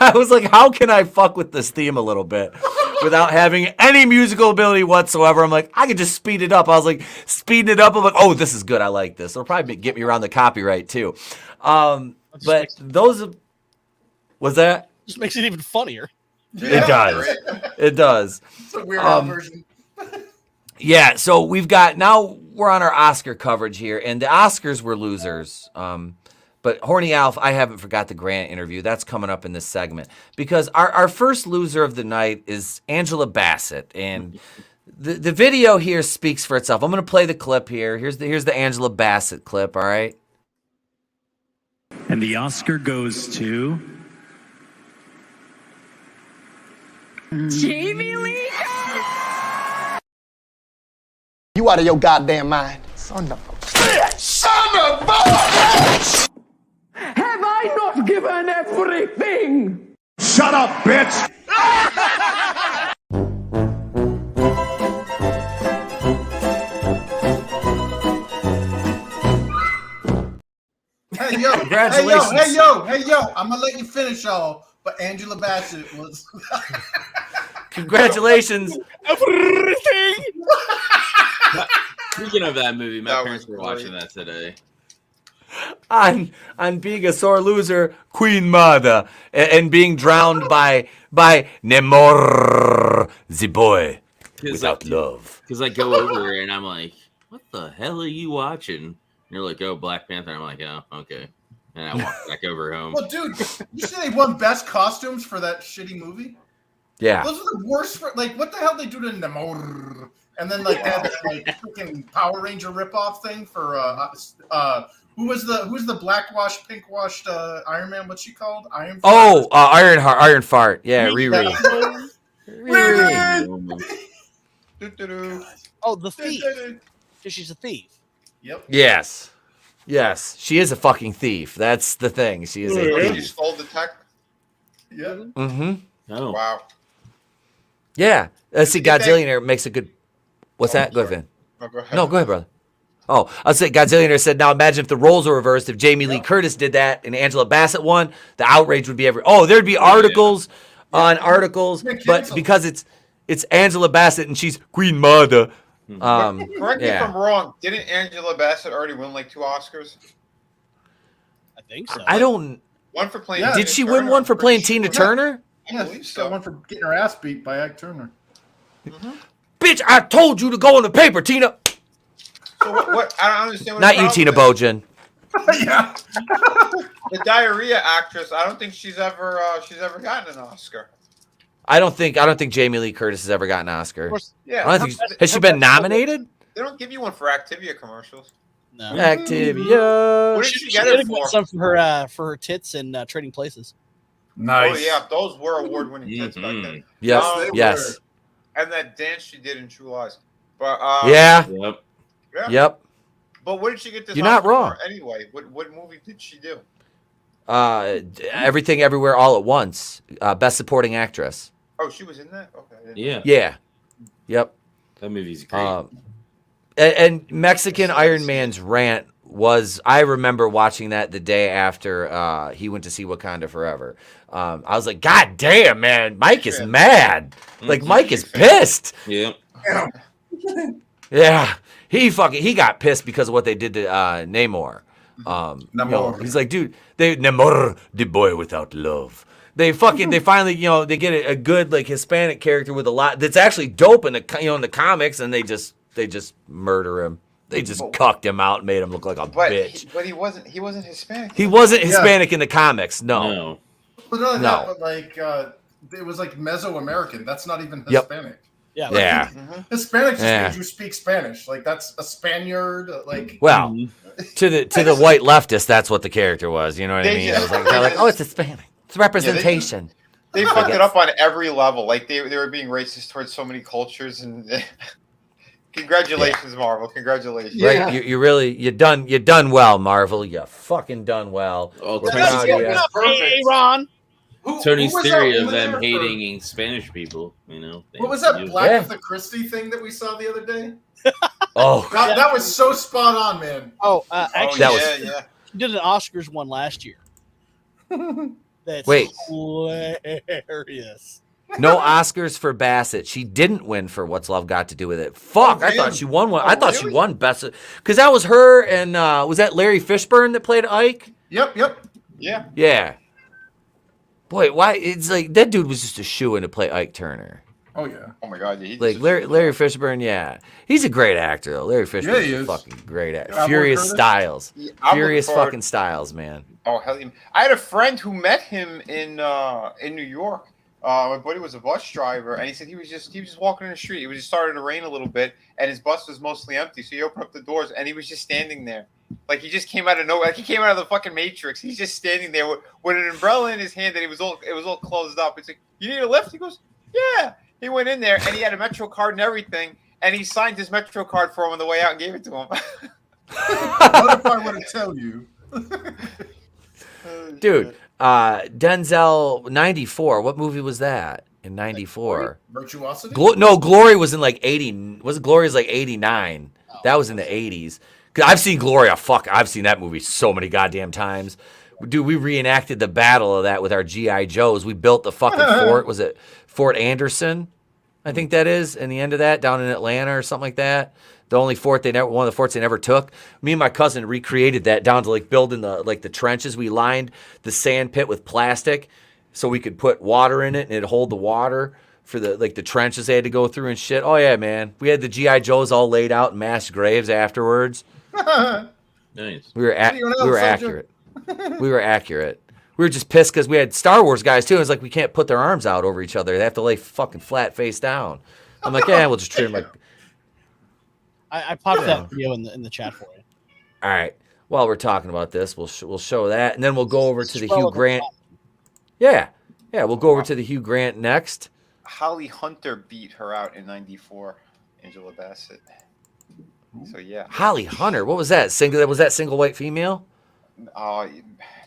I was like, how can I fuck with this theme a little bit without having any musical ability whatsoever? I'm like, I could just speed it up. I was like, speeding it up. I'm like, oh, this is good. I like this. It'll probably get me around the copyright too. But those was that just makes it even funnier. It does. It does. It's a weird version. Yeah, so we've got, now we're on our Oscar coverage here, and the Oscars were losers. But Horny Alf, I haven't forgot the Grant interview. That's coming up in this segment. Because our first loser of the night is Angela Basset. And the video here speaks for itself. I'm going to play the clip here. Here's the Angela Basset clip, all right? And the Oscar goes to... Jamie Lee. You out of your goddamn mind. Son of a bitch! Son of a bitch! Have I not given everything? Shut up, bitch! Hey yo, Congratulations. Hey yo! I'm gonna let you finish all, but Angela Basset was. Congratulations. Speaking of that movie, my parents were watching that today. on being a sore loser, Queen Mother, and being drowned by Nemor the boy without love. Because I go over and I'm like, what the hell are you watching? And you're like, oh, Black Panther. I'm like, oh, okay. And I walk back over home. Well, dude, you see they won best costumes for that shitty movie? Yeah. Those are the worst. Like, what the hell they do to Namor? And then like they had that like freaking Power Ranger ripoff thing for who's the black-washed, pink-washed Iron Man? What's she called? Iron Fart. Yeah, Riri. Oh, the thief. Because she's a thief. Yep. Yes. She is a fucking thief. That's the thing. She is a She thief. stole the tech. Yeah. Mm-hmm. Oh. Wow. Yeah. See, Godzillionaire makes a good. What's that? Go ahead, Vin. No, go ahead, brother. Oh, I'll say Godzillionaire said, now imagine if the roles were reversed. If Jamie Lee Curtis did that and Angela Bassett won, the outrage would be every. Oh, there'd be articles on articles, but because it's Angela Bassett and she's Queen Mother. Correct me if I'm wrong. Didn't Angela Bassett already win like 2 Oscars? I think so. I don't. One for playing. Did she win one for playing Tina Turner? Yeah, she got one for getting her ass beat by Ike Turner. Bitch, I told you to go in the paper, Tina. So what? I don't understand. What Not the you, Tina problem Bojan. Yeah. The diarrhea actress. I don't think she's ever gotten an Oscar. I don't think Jamie Lee Curtis has ever gotten an Oscar. Yeah. I don't think, has she been nominated? They don't give you one for Activia commercials. No. Activia. What did she get it for? Some for her tits and Trading Places. Nice. Oh yeah, those were award-winning tits back then. Yes. Yes. And that dance she did in True Lies. But yeah. Yep. Yeah. Yep. But what did she get this? You're not Oscar wrong. for anyway, what movie did she do? Everything, Everywhere, All at Once. Best Supporting Actress. Oh, she was in that. Okay. Yeah. Yeah. Yep. That movie's great. And Mexican Iron Man's rant was, I remember watching that the day after he went to see Wakanda Forever. I was like, God damn, man, Mike is mad. Like, Mike is pissed. Yeah. Yeah. He got pissed because of what they did to Namor. You know, he's like, dude, Namor, the boy without love. They finally, you know, they get a good like Hispanic character with a lot that's actually dope in the in the comics, and they just murder him. They just cucked him out and made him look like a bitch. But he wasn't Hispanic. He wasn't Hispanic in the comics. No. But not that, but like it was like Mesoamerican. That's not even Hispanic. Yeah. Like, Yeah. Hispanic just means you speak Spanish. Like that's a Spaniard. Like Well, to the white leftist, that's what the character was. You know what I mean? It was like, they're like, oh, it's Hispanic. It's representation. They fucked it up on every level. Like they were being racist towards so many cultures. And congratulations, Marvel. Congratulations. Right? You done well, Marvel. You fucking done well. Oh, We're proud of you. Hey, Ron. Tony's who was theory that of them winner hating Spanish people, you know. What was that Black Yeah. of the Christie thing that we saw the other day? Oh, that was so spot on, man. Oh, actually, yeah. she did an Oscars one last year. That's Wait. hilarious. No Oscars for Bassett. She didn't win for What's Love Got to Do with It. Fuck, I thought she won one. I thought she won Best, because that was her and was that Larry Fishburne that played Ike? Yep. Yeah. Yeah. Boy, why? It's like that dude was just a shoo-in to play Ike Turner. Oh yeah. Oh my God. Yeah, Like Larry Fishburne, yeah, he's a great actor though. Larry Fishburne he is a is. fucking great actor. Albert Furious Curtis? Styles, Yeah, I'm Furious looking forward- fucking Styles, man. Oh hell yeah. I had a friend who met him in New York. My buddy was a bus driver, and he said he was just walking in the street. It was just starting to rain a little bit, and his bus was mostly empty. So he opened up the doors, and he was just standing there, like he just came out of nowhere. Like he came out of the fucking Matrix. He's just standing there with an umbrella in his hand, and it was all closed up. It's like, you need a lift? He goes, yeah. He went in there, and he had a Metro card and everything, and he signed his Metro card for him on the way out and gave it to him. What if I were to tell you? Dude, Denzel 94. What movie was that in 94? Virtuosity? No, Glory was in like 80. Was Glory's like 89? That was in the 80s. Cause I've seen Glory. I've seen that movie so many goddamn times. Dude, we reenacted the battle of that with our GI Joes. We built the fucking fort. Was it Fort Anderson? I think that is. In the end of that, down in Atlanta or something like that. The only fort one of the forts they never took. Me and my cousin recreated that down to like building the trenches. We lined the sand pit with plastic so we could put water in it and it'd hold the water for the trenches they had to go through and shit. Oh yeah, man. We had the G.I. Joes all laid out in mass graves afterwards. Nice. We were accurate. We were accurate. We were just pissed because we had Star Wars guys too. It was like we can't put their arms out over each other. They have to lay fucking flat face down. I'm like, yeah, we'll just treat them like. I popped that video in the chat for you. All right. While we're talking about this, we'll show that, and then we'll go over to the Hugh Grant. Yeah, we'll go over to the Hugh Grant next. Holly Hunter beat her out in '94. Angela Basset. So yeah. Holly Hunter. What was that? Was that single white female?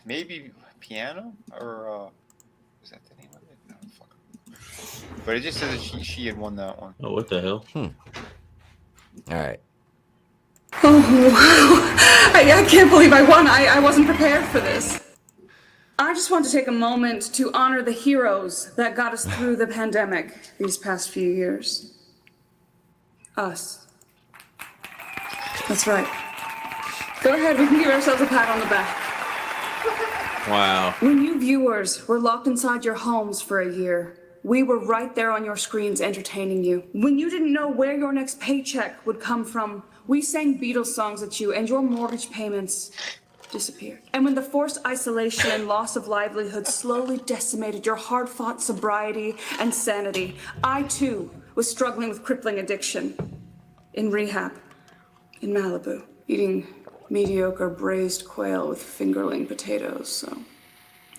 Maybe piano or was that the name of it? No, fuck. But it just says that she had won that one. Oh, what the hell? All right. Oh, wow. I can't believe I won. I wasn't prepared for this. I just want to take a moment to honor the heroes that got us through the pandemic these past few years. Us. That's right. Go ahead, we can give ourselves a pat on the back. Wow. When you viewers were locked inside your homes for a year, we were right there on your screens entertaining you. When you didn't know where your next paycheck would come from, we sang Beatles songs at you and your mortgage payments disappeared. And when the forced isolation and loss of livelihood slowly decimated your hard-fought sobriety and sanity, I too was struggling with crippling addiction. In rehab, in Malibu, eating mediocre braised quail with fingerling potatoes, so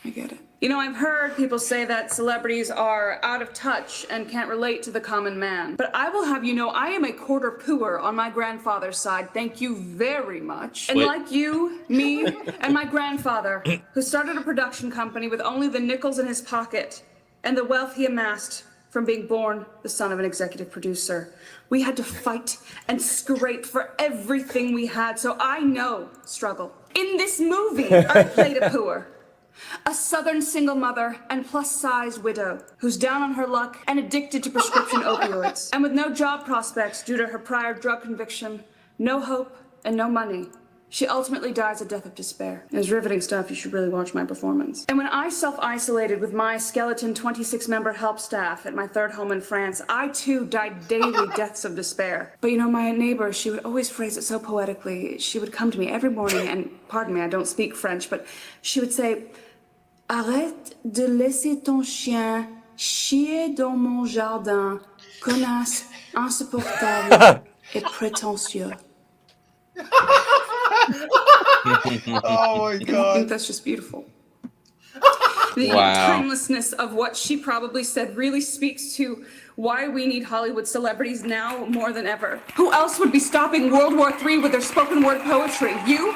I get it. You know, I've heard people say that celebrities are out of touch and can't relate to the common man. But I will have you know, I am a quarter pooer on my grandfather's side. Thank you very much. And like you, me, and my grandfather, who started a production company with only the nickels in his pocket and the wealth he amassed from being born the son of an executive producer, we had to fight and scrape for everything we had. So I know struggle. In this movie, I played a pooer. A southern single mother and plus-sized widow who's down on her luck and addicted to prescription opioids. And with no job prospects due to her prior drug conviction, no hope, and no money, she ultimately dies a death of despair. It was riveting stuff. You should really watch my performance. And when I self-isolated with my skeleton 26-member help staff at my third home in France, I too died daily deaths of despair. But you know, my neighbor, she would always phrase it so poetically. She would come to me every morning and, pardon me, I don't speak French, but she would say, "Arrête de laisser ton chien chier dans mon jardin, connasse insupportable et prétentieux." Oh my god. I think that's just beautiful. The timelessness of what she probably said really speaks to why we need Hollywood celebrities now more than ever. Who else would be stopping World War III with their spoken word poetry? You?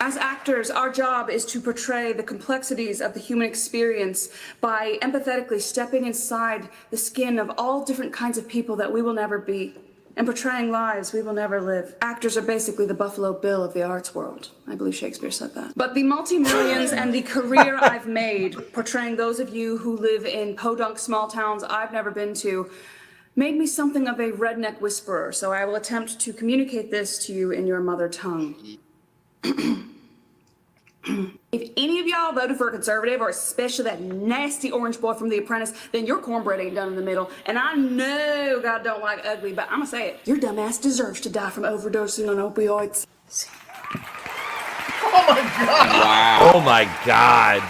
As actors, our job is to portray the complexities of the human experience by empathetically stepping inside the skin of all different kinds of people that we will never be, and portraying lives we will never live. Actors are basically the Buffalo Bill of the arts world. I believe Shakespeare said that. But the multi-millions and the career I've made portraying those of you who live in podunk small towns I've never been to made me something of a redneck whisperer, so I will attempt to communicate this to you in your mother tongue. If any of y'all voted for a conservative, or especially that nasty orange boy from The Apprentice, then your cornbread ain't done in the middle. And I know God don't like ugly, but I'm gonna say it. Your dumbass deserves to die from overdosing on opioids. Oh my god! Wow. Oh my god.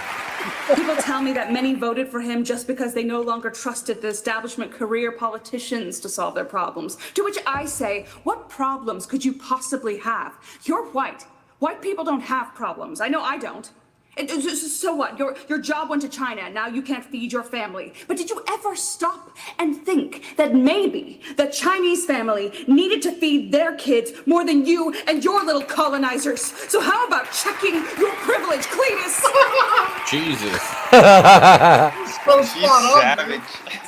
People tell me that many voted for him just because they no longer trusted the establishment career politicians to solve their problems. To which I say, what problems could you possibly have? You're white. White people don't have problems. I know I don't. So what? Your job went to China, and now you can't feed your family. But did you ever stop and think that maybe the Chinese family needed to feed their kids more than you and your little colonizers? So how about checking your privilege, Cletus? Jesus. She's savage.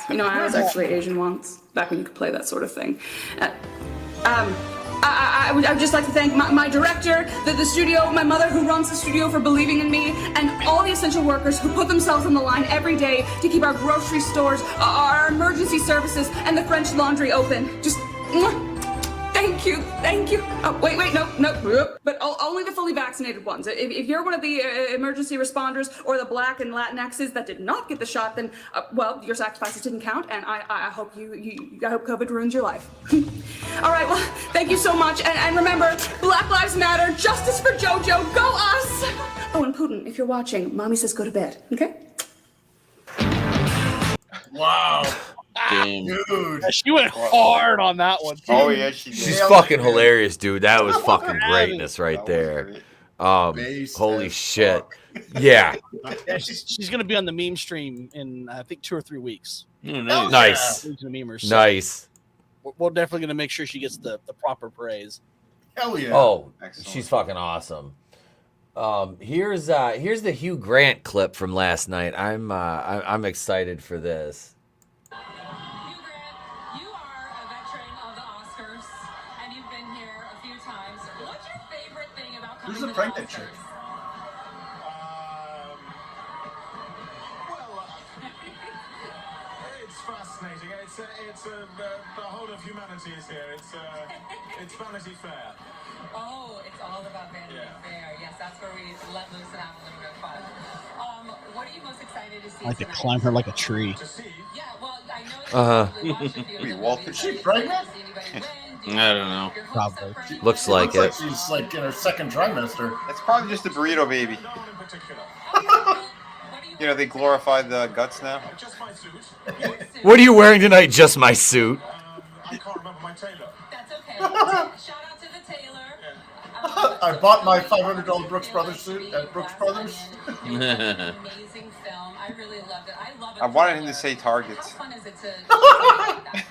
You know, I was actually Asian once, back when you could play that sort of thing. I would just like to thank my director, the studio, my mother who runs the studio for believing in me, and all the essential workers who put themselves on the line every day to keep our grocery stores, our emergency services, and the French Laundry open. Just, Thank you. Oh, wait, no. But only the fully vaccinated ones. If you're one of the emergency responders or the Black and Latinxes that did not get the shot, then, well, your sacrifices didn't count, and I hope I hope COVID ruins your life. All right, well, thank you so much, and remember, Black Lives Matter, justice for JoJo, go us! Oh, and Putin, if you're watching, Mommy says go to bed, okay? Wow. Damn. Dude. She went hard on that one. Oh yeah, She's fucking hilarious, dude. That was fucking greatness right there. Holy shit. Yeah. Yeah, she's gonna be on the meme stream in I think 2 or 3 weeks. Nice. Nice. We're definitely gonna make sure she gets the proper praise. Hell yeah. Oh, she's fucking awesome. Here's the Hugh Grant clip from last night. I'm excited for this. Who's the pregnant chick? It's fascinating. It's the whole of humanity is here. It's Vanity Fair. Oh, it's all about Vanity Fair. Yes, that's where we let loose and have a little bit of fun. What are you most excited to see? I like to climb her like a tree. Yeah, well, I know. Wait, Walter, is she pregnant? I don't know. Probably. Looks like it. She's like in her second trimester. It's probably just a burrito baby. You know, they glorify the guts now. What are you wearing tonight? Just my suit. I can't remember my tailor. That's okay. Shout out to the tailor. I bought my $500 Brooks Brothers suit at Brooks Brothers. Amazing film. I really loved it. I wanted him to say Target. How fun is it to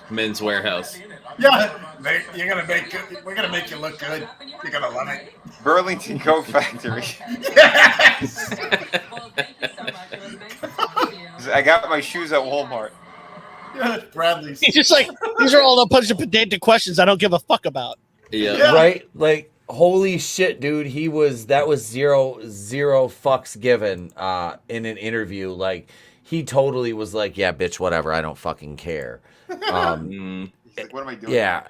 Men's Warehouse. Yeah, we're gonna make you look good. You're gonna love it. Burlington Coat Factory. Yes. Well, thank you so much. It was nice to talk to you. I got my shoes at Walmart. Yeah, Bradley's. He's just like, these are all the bunch of pedantic questions I don't give a fuck about. Yeah. Right? Like, holy shit, dude. That was zero fucks given in an interview. Like, he totally was like, yeah, bitch, whatever. I don't fucking care. He's like, what am I doing? Yeah.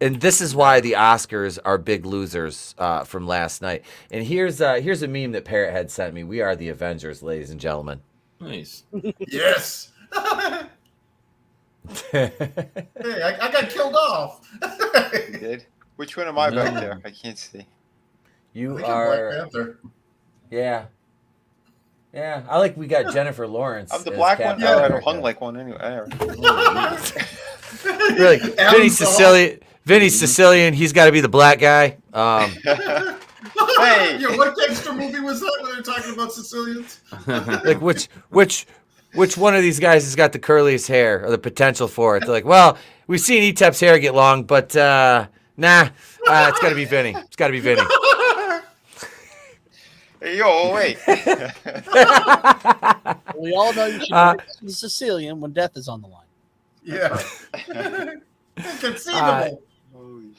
And this is why the Oscars are big losers from last night. And here's a meme that Parrot had sent me. We are the Avengers, ladies and gentlemen. Nice. Yes. Hey, I got killed off. You did? Which one am I back there? I can't see. You Black are. Panther. Yeah. Yeah. I like we got Jennifer Lawrence. I'm the as black one? Captain Yeah, I America. hung like one anyway. Really? Vinny Sicilian, he's got to be the black guy. Hey. Yeah, what gangster movie was that when they were talking about Sicilians? Like which one of these guys has got the curliest hair or the potential for it? They're like, well, we've seen Etep's hair get long, but nah, it's got to be Vinny. It's got to be Vinny. Hey, yo, wait. We all know you should be Sicilian when death is on the line. Yeah. Inconceivable.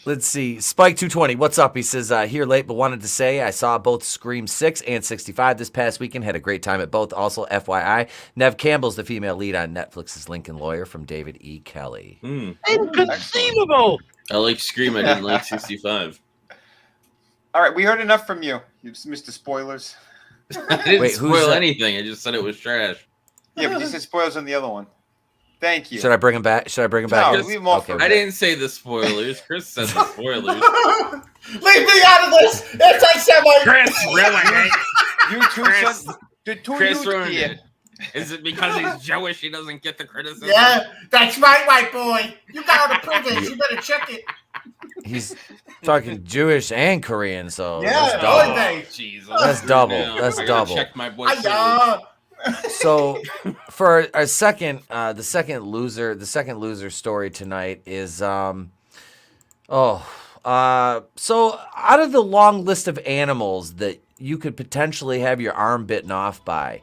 Let's see. Spike 220. What's up? He says, here late, but wanted to say I saw both Scream 6 and 65 this past weekend. Had a great time at both. Also, FYI, Nev Campbell's the female lead on Netflix's Lincoln Lawyer from David E. Kelly. Inconceivable! I like Scream. I didn't like 65. All right, we heard enough from you, Mr. Spoilers. I didn't Wait, who's spoil that? anything. I just said it was trash. Yeah, but you said spoilers on the other one. Thank you. Should I bring him back? No, leave him off. Okay. I didn't say the spoilers. Chris said the spoilers. Leave me out of this! Anti-Semite! Chris ruined it. You two Chris, said the two Chris you ruined here. it. Is it because he's Jewish he doesn't get the criticism? Yeah, that's right, white boy. You got to prove it. You better check it. He's talking Jewish and Korean, so Yeah, that's double. holiday. Jesus. That's double. Yeah, That's I gotta double. check my boy. So for our second, the second loser story tonight is so out of the long list of animals that you could potentially have your arm bitten off by,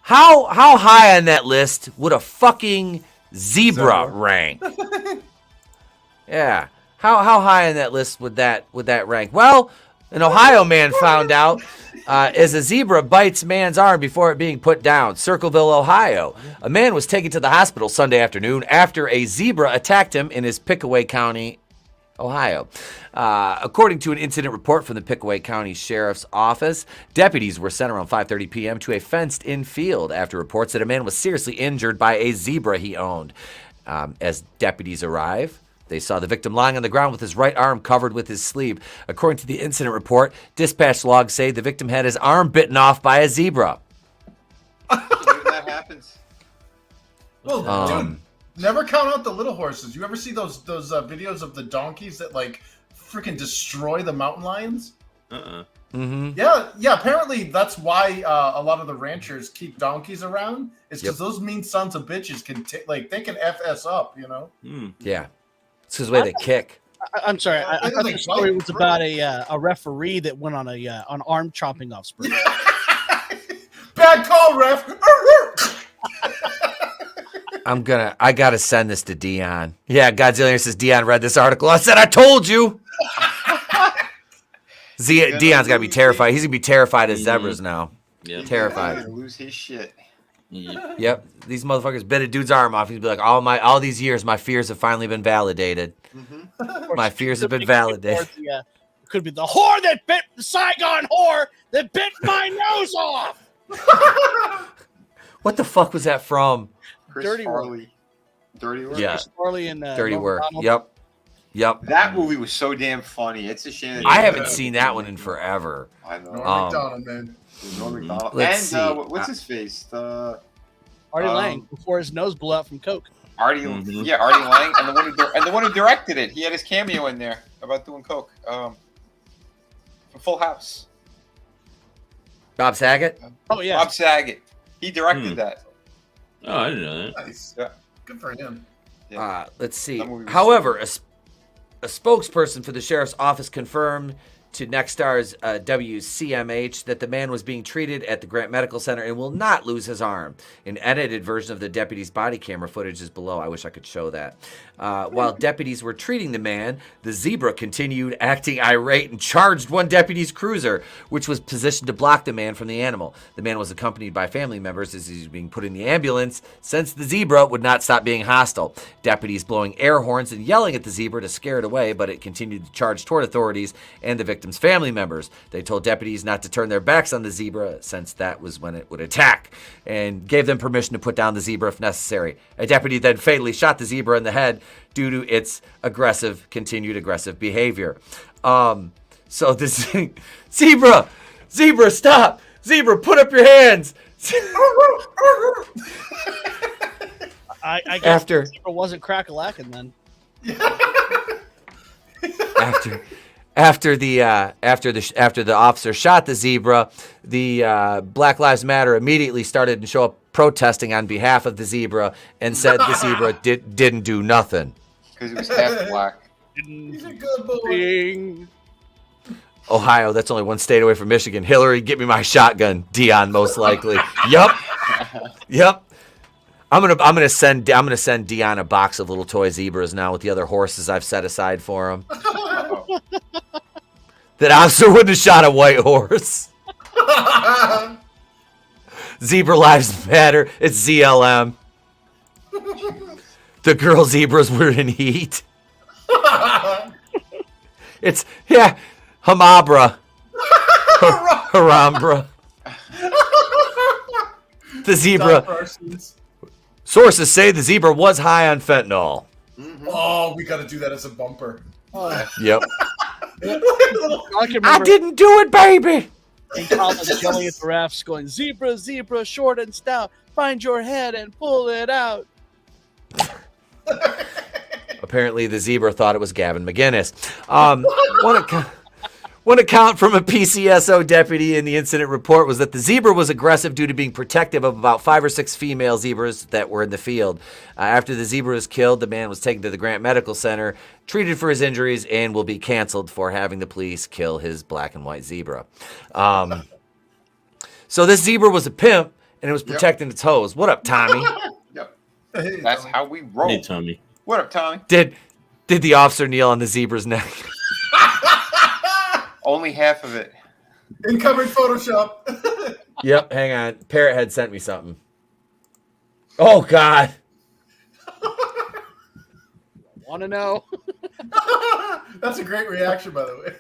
how high on that list would a fucking zebra rank? Yeah, how high on that list would that rank? Well, an Ohio man found out As a zebra bites man's arm before it being put down. Circleville, Ohio. A man was taken to the hospital Sunday afternoon after a zebra attacked him in his Pickaway County, Ohio. According to an incident report from the Pickaway County Sheriff's Office, deputies were sent around 5:30 p.m. to a fenced-in field after reports that a man was seriously injured by a zebra he owned. As deputies arrive, they saw the victim lying on the ground with his right arm covered with his sleeve. According to the incident report, dispatch logs say the victim had his arm bitten off by a zebra. That happens. Well, dude, never count out the little horses. You ever see those videos of the donkeys that like freaking destroy the mountain lions? Mm-hmm. Yeah. Apparently, that's why a lot of the ranchers keep donkeys around. It's because those mean sons of bitches can they can FS up, you know. Yeah, it's because the way they kick. I'm sorry. I thought the story was about a referee that went on an arm chopping off spree. Bad call, ref. I gotta send this to Dion. Yeah, Godzilla says Dion read this article. I said I told you. Dion's gotta be terrified. He's gonna be terrified of zebras now. Yeah, terrified. He's gonna lose his shit. Yep, these motherfuckers bit a dude's arm off. He'd be like, all these years, my fears have finally been validated. My fears have been validated. It could be the whore that bit the Saigon whore that bit my nose off. What the fuck was that from? Dirty Farley. Work. Dirty Work. Yeah. Chris Farley and Dirty Norm Work. Macdonald. Yep. That movie was so damn funny. It's a shame. I haven't seen that one in forever. I know. Norm Macdonald, man. Norm Macdonald. Let's and see. what's his face? Artie Lang before his nose blew out from coke. Artie Lang, and the one who directed it. He had his cameo in there about doing coke. From Full House. Bob Saget? Oh yeah, Bob Saget. He directed that. Oh, I didn't know that. Nice. Yeah. Good for him. Let's see. That movie was However, a spokesperson for the sheriff's office confirmed to Nextstar's WCMH that the man was being treated at the Grant Medical Center and will not lose his arm. An edited version of the deputy's body camera footage is below. I wish I could show that. While deputies were treating the man, the zebra continued acting irate and charged one deputy's cruiser, which was positioned to block the man from the animal. The man was accompanied by family members as he was being put in the ambulance, since the zebra would not stop being hostile. Deputies blowing air horns and yelling at the zebra to scare it away, but it continued to charge toward authorities and the victim's family members. They told deputies not to turn their backs on the zebra, since that was when it would attack, and gave them permission to put down the zebra if necessary. A deputy then fatally shot the zebra in the head due to its continued aggressive behavior. So this zebra, stop! Zebra, put up your hands! I guess the zebra wasn't crack-a-lacking then. After the officer shot the zebra, the Black Lives Matter immediately started to show up protesting on behalf of the zebra and said the zebra didn't do nothing. Because it was half black. He's a good boy. Ohio, that's only one state away from Michigan. Hillary, get me my shotgun. Dion, most likely. Yup. I'm gonna send Dion a box of little toy zebras now with the other horses I've set aside for him. That officer wouldn't have shot a white horse. Zebra lives matter. It's ZLM. The girl zebras were in heat. It's Hamabra. Harambra. The zebra. Sources say the zebra was high on fentanyl. Oh, we got to do that as a bumper. Yep. I didn't do it, baby. In college, yelling at the refs, going, "Zebra, zebra, short and stout. Find your head and pull it out." Apparently, the zebra thought it was Gavin McGinnis. One account from a PCSO deputy in the incident report was that the zebra was aggressive due to being protective of about 5 or 6 female zebras that were in the field. After the zebra was killed, the man was taken to the Grant Medical Center, treated for his injuries, and will be canceled for having the police kill his black and white zebra. So this zebra was a pimp, and it was protecting its hose. What up, Tommy? Yep. That's how we roll. Hey, Tommy. What up, Tommy? Did the officer kneel on the zebra's neck? Only half of it. Incoming Photoshop. Yep, hang on. Parrot had sent me something. Oh, God. Want to know? That's a great reaction, by the way.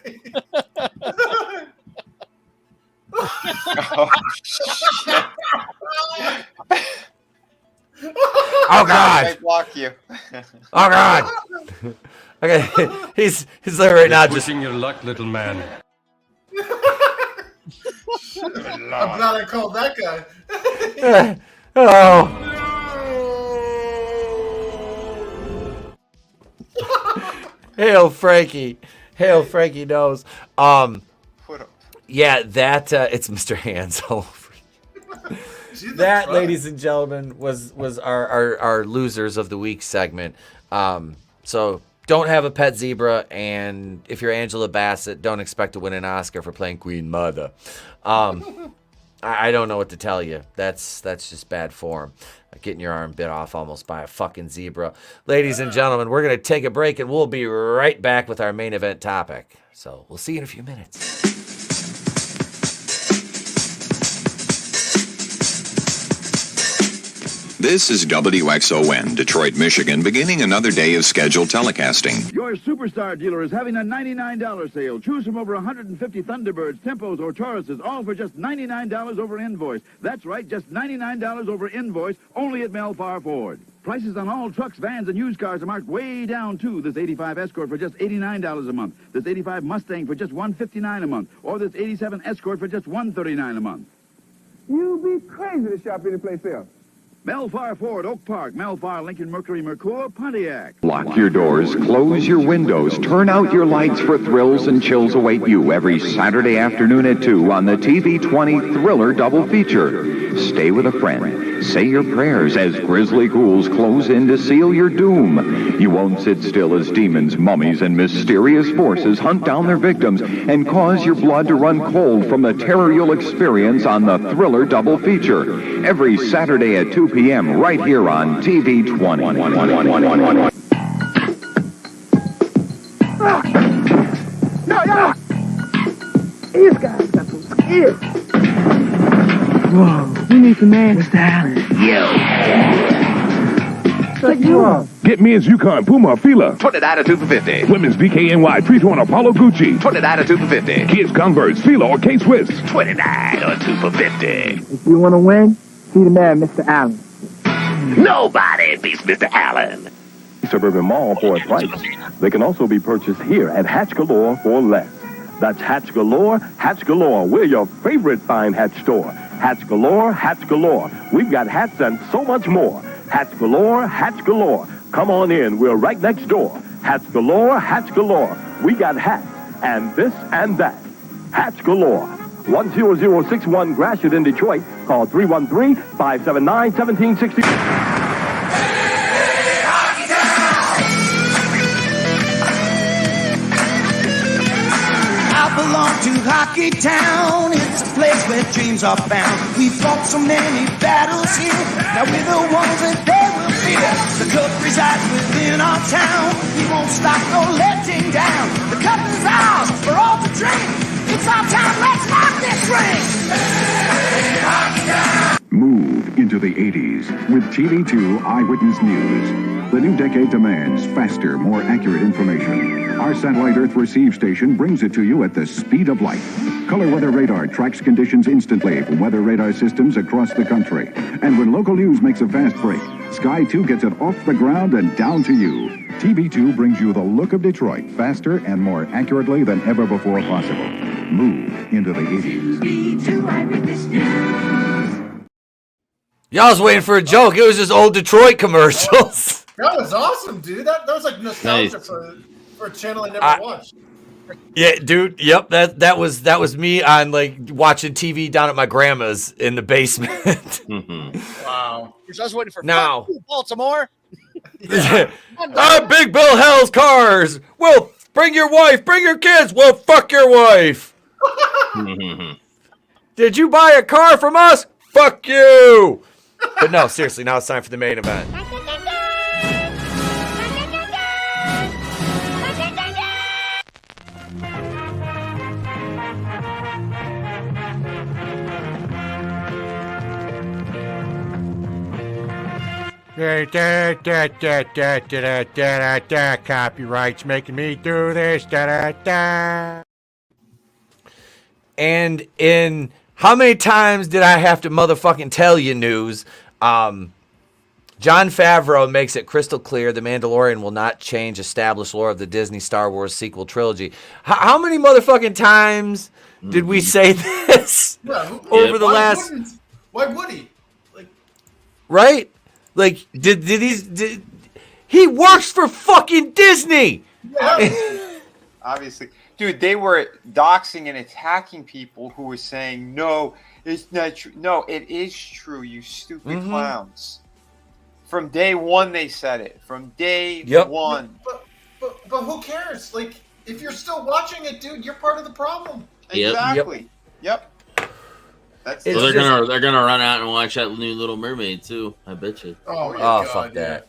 Oh, God. I block you. Oh, God. Okay, he's there right now. Just pushing your luck, little man. I'm glad I called that guy. Oh. Hail Frankie. Hail Frankie knows. Yeah, that it's Mr. Hands all over. That, ladies and gentlemen, was our losers of the week segment. So don't have a pet zebra, and if you're Angela Basset, don't expect to win an Oscar for playing Queen Mother. I don't know what to tell you. That's just bad form. Getting your arm bit off almost by a fucking zebra. Ladies and gentlemen, we're going to take a break, and we'll be right back with our main event topic. So we'll see you in a few minutes. This is WXON, Detroit, Michigan, beginning another day of scheduled telecasting. Your Superstar dealer is having a $99 sale. Choose from over 150 Thunderbirds, Tempos, or Tauruses, all for just $99 over invoice. That's right, just $99 over invoice, only at Melfar Ford. Prices on all trucks, vans, and used cars are marked way down, too. This 85 Escort for just $89 a month. This 85 Mustang for just $159 a month. Or this 87 Escort for just $139 a month. You'd be crazy to shop anyplace else. Melfar Ford, Oak Park, Melfar, Lincoln, Mercury, Mercure, Pontiac. Lock your doors, close your windows, turn out your lights, for thrills and chills await you every Saturday afternoon at 2 on the TV20 Thriller Double Feature. Stay with a friend. Say your prayers as grisly ghouls close in to seal your doom. You won't sit still as demons, mummies, and mysterious forces hunt down their victims and cause your blood to run cold from the terror you'll experience on the Thriller Double Feature. Every Saturday at 2 p.m. right here on TV20. No. These guys got some skill. Whoa, we need some man style. Check you out. Get men's Yukon, Puma, Fila. 20 attitude for 50. Women's DKNY, Treatment, Apollo, Gucci. 20 attitude for 50. Kids, Converse, Fila, or K-Swiss. 29 or 2 for 50. If you want to win, see the man, Mr. Allen. Nobody beats Mr. Allen. Suburban Mall for a price. They can also be purchased here at Hatch Galore for less. That's Hatch Galore, Hatch Galore. We're your favorite fine hatch store. Hatch Galore, Hatch Galore. We've got hats and so much more. Hatch Galore, Hatch Galore. Come on in. We're right next door. Hatch Galore, Hatch Galore. We got hats and this and that. Hatch Galore. 10061 Gratiot in Detroit. Call 313-579-1760. Belong to Hockey Town. It's a place where dreams are found. We fought so many battles here. Now we're the ones that they will fear. The cup resides within our town. We won't stop no letting down. The cup is ours for all to drink. It's our time. Let's rock this ring. Hey, Hockey Town. Move into the 80s with TV2 Eyewitness News. The new decade demands faster, more accurate information. Our satellite Earth receive station brings it to you at the speed of light. Color weather radar tracks conditions instantly from weather radar systems across the country. And when local news makes a fast break, Sky 2 gets it off the ground and down to you. TV2 brings you the look of Detroit faster and more accurately than ever before possible. Move into the 80s. TV2 Eyewitness News. Y'all was waiting for a joke. It was just old Detroit commercials. That was awesome, dude. That was like nostalgia Nice. for a channel I never watched. Yeah, dude. Yep. That was me on like watching TV down at my grandma's in the basement. Wow. I was waiting for Now. fuck you, Baltimore. Big Bill Hell's cars. Well, bring your wife, bring your kids. Well, fuck your wife. Did you buy a car from us? Fuck you. But no, seriously, now it's time for the main event. Copyrights making me do this. And in how many times did I have to motherfucking tell you news? John Favreau makes it crystal clear The Mandalorian will not change established lore of the Disney Star Wars sequel trilogy. How many motherfucking times did we say this over the last? Why would he? Right? Like, did he works for fucking Disney? Obviously. Dude, they were doxing and attacking people who were saying, no, it's not true. No, it is true, you stupid clowns. From day one, they said it. From day one. But who cares? Like, if you're still watching it, dude, you're part of the problem. Exactly. Yep. So they're gonna run out and watch that new Little Mermaid too. I bet you. Oh God, fuck that.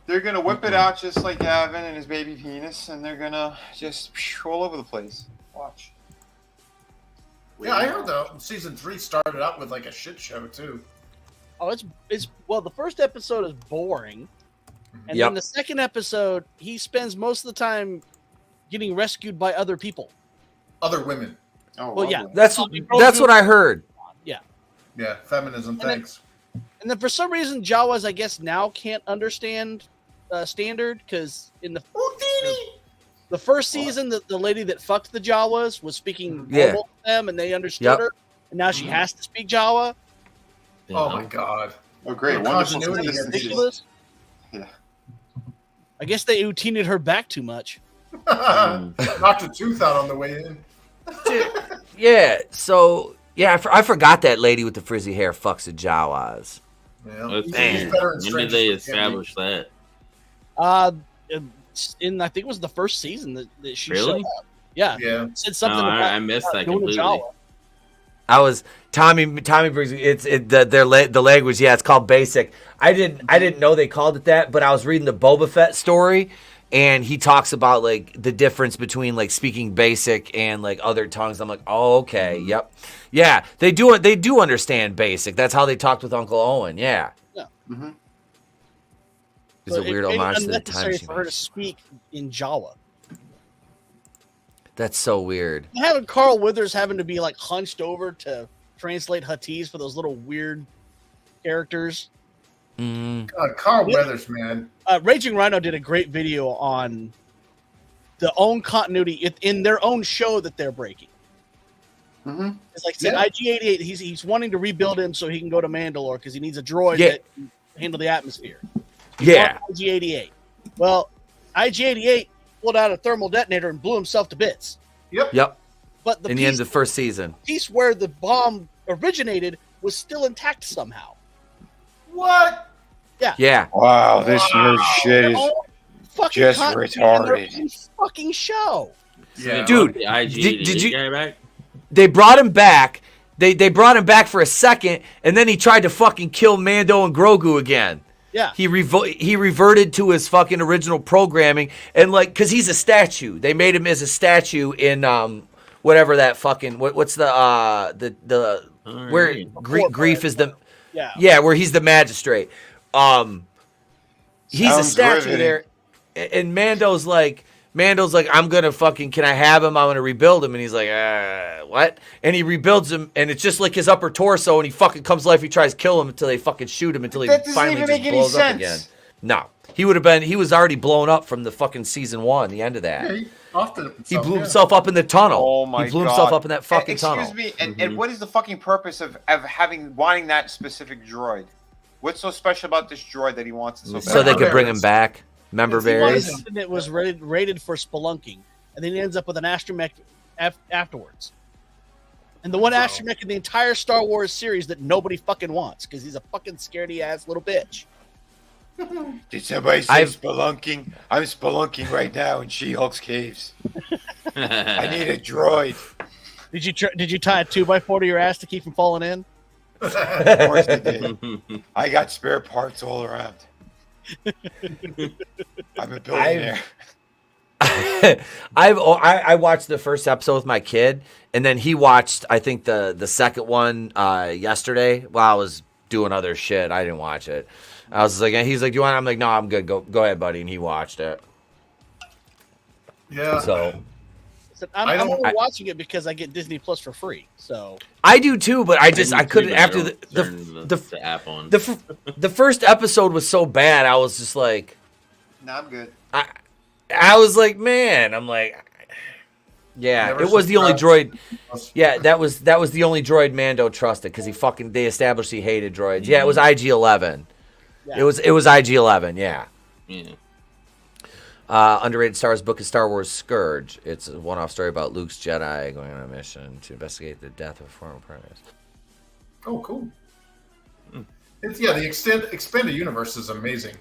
They're gonna whip it out just like Gavin and his baby penis, and they're gonna just all over the place. Watch. Yeah, I heard though season 3 started out with like a shit show too. Oh, it's well, the first episode is boring, and then the second episode he spends most of the time getting rescued by other people, other women. Oh, well, yeah, that's what I heard. Yeah, yeah, feminism. Thanks. And then for some reason, Jawas, I guess, now can't understand standard because in the first season, the lady that fucked the Jawas was speaking normal to them, and they understood her, and now she has to speak Jawa. Oh my God! Oh, great! Continuity is ridiculous. Yeah. I guess they Utina'd her back too much. Knocked a tooth out on the way in. Yeah, so I forgot that lady with the frizzy hair fucks the Jawas. Yeah. When did they establish that? In I think it was the first season that she Really? showed up. Yeah. Said something about I missed that doing a completely. Jawa. I was Tommy brings the language. Yeah, it's called basic. I didn't know they called it that, but I was reading the Boba Fett story, and he talks about like the difference between like speaking basic and like other tongues. I'm like, oh, okay, yep, yeah, they do understand basic. That's how they talked with Uncle Owen. Yeah. Mm-hmm. It's a weird homage to the time unnecessary she for her to made. speak in Jawa. That's so weird. Having Carl Withers having to be like hunched over to translate Huttese for those little weird characters. Mm. God, Carl Weathers, man. Raging Rhino did a great video on the own continuity in their own show that they're breaking. Mm-hmm. It's like said IG-88. He's wanting to rebuild him so he can go to Mandalore because he needs a droid that can handle the atmosphere. Yeah. IG-88. Well, IG-88 pulled out a thermal detonator and blew himself to bits. Yep. But in the end of the first season, piece where the bomb originated was still intact somehow. What? Yeah. Yeah. Wow, this nerd shit is Fucking just continuity in their retarded. own fucking show. Yeah. Dude, The IG did you? guy back? They brought him back. They brought him back for a second, and then he tried to fucking kill Mando and Grogu again. Yeah. He reverted to his fucking original programming, and like, cause he's a statue. They made him as a statue in whatever that fucking what's the where grief is the where he's the magistrate. He's a Sounds statue riveting. there, and Mando's like, I'm gonna fucking, can I have him? I'm gonna rebuild him, and he's like, what? And he rebuilds him, and it's just like his upper torso, and he fucking comes to life. He tries to kill him until they fucking shoot him until he That doesn't finally even just make any blows up sense. again. No, he was already blown up from the fucking season 1, the end of that. Yeah, he offed it He himself, blew yeah. himself up in the tunnel. Oh my god! He blew himself up in that fucking Excuse tunnel. me, and what is the fucking purpose of wanting that specific droid? What's so special about this droid that he wants it so bad? So they could bring him back. Member berries. And it was rated for spelunking, and then he ends up with an astromech afterwards. And the one astromech in the entire Star Wars series that nobody fucking wants because he's a fucking scaredy ass little bitch. Did somebody say spelunking? I'm spelunking right now in She-Hulk's caves. I need a droid. Did you tie a 2x4 to your ass to keep from falling in? Of course I did. I got spare parts all around. I'm a billionaire. I watched the first episode with my kid, and then he watched, I think, the second one yesterday while I was doing other shit. I didn't watch it. I was like, he's like, "Do you want?" I'm like, "No, I'm good. Go ahead, buddy." And he watched it. Yeah. So I'm only watching it because I get Disney Plus for free. So I do too, but I couldn't after the app on. The first episode was so bad. I was just like, No, I'm good. I was like, man, I'm like, yeah, Never it was the only subscribed. droid. Yeah, that was the only droid Mando trusted because they established he hated droids. Yeah, it was IG-11. Yeah. It was IG-11. Yeah. Yeah. Underrated Star Wars book is Star Wars Scourge. It's a one-off story about Luke's Jedi going on a mission to investigate the death of a former apprentice. Oh, cool. It's the expanded universe is amazing.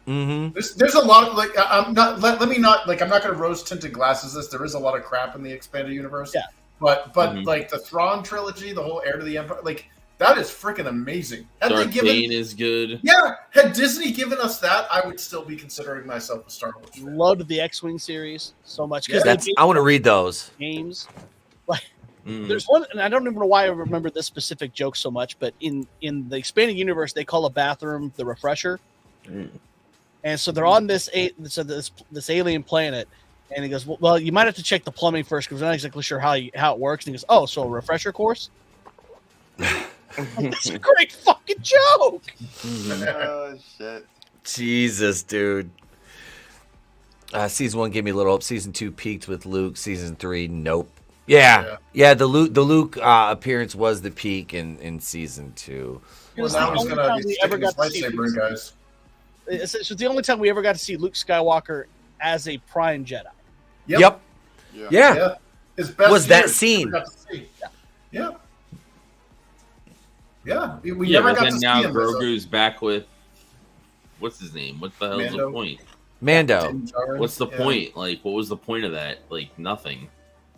Mm-hmm. There's a lot of I'm not going to rose tinted glasses this. There is a lot of crap in the expanded universe. Yeah. But like the Thrawn trilogy, the whole Heir to the Empire, like that is freaking amazing. Darth Bane is good. Yeah, had Disney given us that, I would still be considering myself a Star Wars fan. Loved the X-Wing series so much. I want to read those games. Like there's one, and I don't even know why I remember this specific joke so much, but in the expanded universe, they call a bathroom the refresher. And so they're on this alien planet, and he goes, "Well, you might have to check the plumbing first because we're not exactly sure how it works." And he goes, "Oh, so a refresher course?" It's a great fucking joke. Oh shit! Jesus, dude. Season 1 gave me a little hope. Season 2 peaked with Luke. Season 3, nope. Yeah. The Luke appearance was the peak in season 2. Well, now he's gonna be sticking his lightsaber in, guys. It's the only time we ever got to see Luke Skywalker as a Prime Jedi. Yep. Yeah. His best was that years scene? we got to see. Yeah. Yeah. We Yeah, never but got then to now see him. Grogu's back with what's his name? What the hell's the point? Mando. What's the point? Like, what was the point of that? Like, nothing.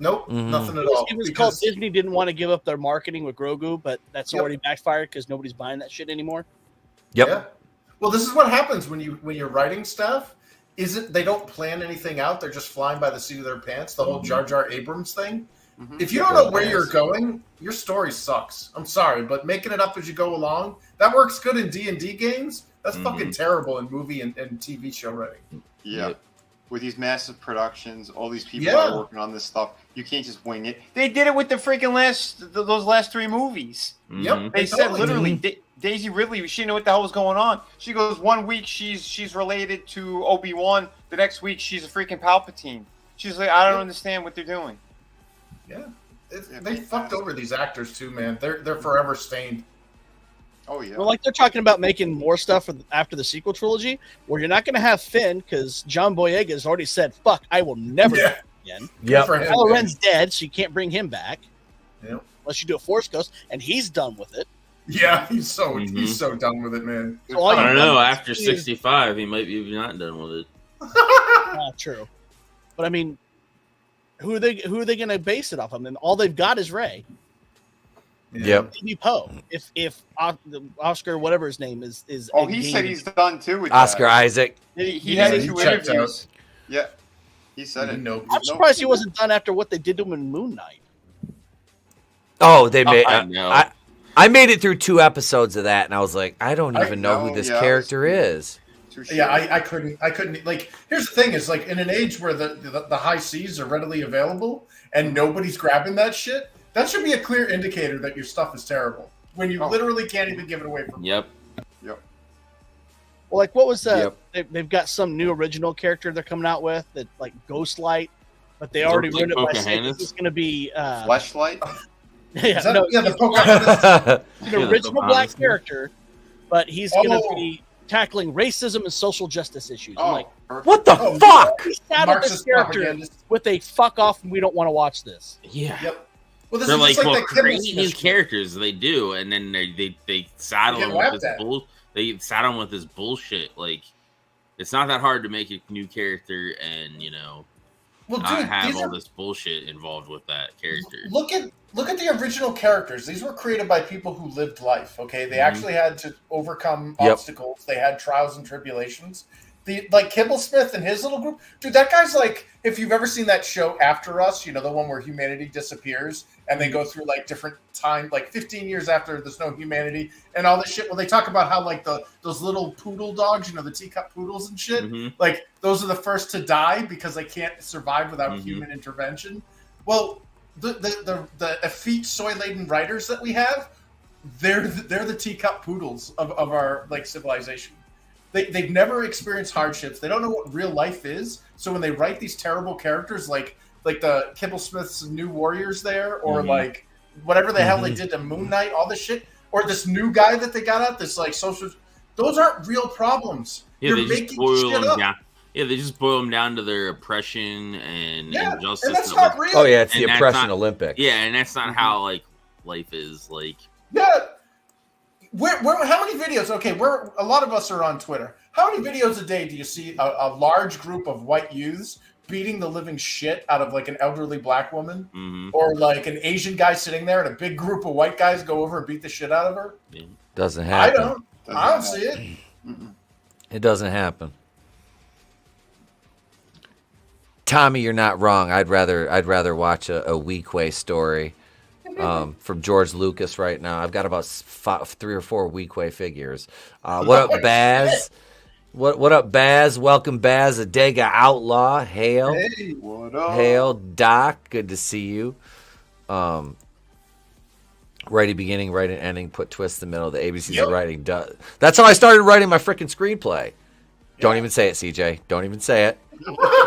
Nope, nothing at all. It was called Disney didn't want to give up their marketing with Grogu, but that's already backfired because nobody's buying that shit anymore. Yep. Yeah. Well, this is what happens when you're writing stuff. They don't plan anything out. They're just flying by the seat of their pants. The whole Jar Jar Abrams thing. If you don't know where you're going, your story sucks. I'm sorry, but making it up as you go along, that works good in D&D games. That's fucking terrible in movie and TV show writing. Yeah. With these massive productions, all these people are working on this stuff. You can't just wing it. They did it with the freaking those last 3 movies. Yep. They said literally, Daisy Ridley, she didn't know what the hell was going on. She goes, one week she's related to Obi-Wan, the next week she's a freaking Palpatine. She's like, I don't understand what they're doing. Yeah. They fucked over these actors too, man. They're forever stained. Oh yeah. Well, like they're talking about making more stuff after the sequel trilogy, where you're not going to have Finn because John Boyega has already said, "Fuck, I will never do it again." Yeah. Kylo Ren's dead, so you can't bring him back. Yep. Unless you do a Force Ghost, and he's done with it. Yeah, he's so done with it, man. So I don't know. After 65, he might be not done with it. True, but I mean, who are they going to base it off of? I mean, all they've got is Rey. Yep. Maybe Poe. If Oscar, whatever his name is. Oh, he said he's done too with Oscar that. Isaac. He had 2 interviews. Yeah, he said it. I'm surprised he wasn't done after what they did to him in Moon Knight. Oh, they made. I know. I made it through 2 episodes of that, and I was like, I don't even know who this character is. Yeah, I couldn't. Like, here's the thing: is like in an age where the high seas are readily available and nobody's grabbing that shit. That should be a clear indicator that your stuff is terrible. When you literally can't even give it away from. Yep. Well, like what was that? They've got some new original character they're coming out with that like Ghostlight, but they already ruined it by saying this is going to be Fleshlight. The original black character, but he's going to be tackling racism and social justice issues. I'm like, what the fuck? He saddled this character with a fuck off, and we don't want to want this. Yeah. Yep. Well, this they're is like, just well, that create new characters. They do, and then they saddle them with this They saddle them with this bullshit. Like, it's not that hard to make a new character, and not have all this bullshit involved with that character. Look at the original characters. These were created by people who lived life. Okay, they actually had to overcome obstacles. They had trials and tribulations. like Kibblesmith and his little group, dude, that guy's like, if you've ever seen that show After Us, you know, the one where humanity disappears and they go through like different time, like 15 years after there's no humanity and all this shit. Well, they talk about how like those little poodle dogs, you know, the teacup poodles and shit, like those are the first to die because they can't survive without human intervention. Well, the effete soy-laden writers that we have, they're the teacup poodles of our like civilization. They've never experienced hardships. They don't know what real life is. So when they write these terrible characters like the Kibblesmith's New Warriors there, or like whatever the hell they did to Moon Knight, all this shit, or this new guy that they got out, this like social, those aren't real problems. Yeah, You're they just making boil shit them up. down. Yeah, they just boil them down to their oppression and injustice. And that's not real. Oh yeah, it's And the that's oppression not- Olympics. Yeah, and that's not how like life is. Like, Yeah. Where how many videos? Okay, a lot of us are on Twitter. How many videos a day do you see a large group of white youths beating the living shit out of like an elderly black woman, or like an Asian guy sitting there, and a big group of white guys go over and beat the shit out of her? Doesn't happen. I don't see it. It doesn't happen. Tommy, you're not wrong. I'd rather watch a Weequay story from George Lucas right now. I've got about 3 or 4 Weequay figures. What up, Baz? What up, Baz? Welcome, Baz. Adega Outlaw. Hail. Hey, what up? Hail, Doc. Good to see you. Writing beginning, writing ending, put twist in the middle. The ABC's of writing. That's how I started writing my freaking screenplay. Don't even say it, CJ. Don't even say it.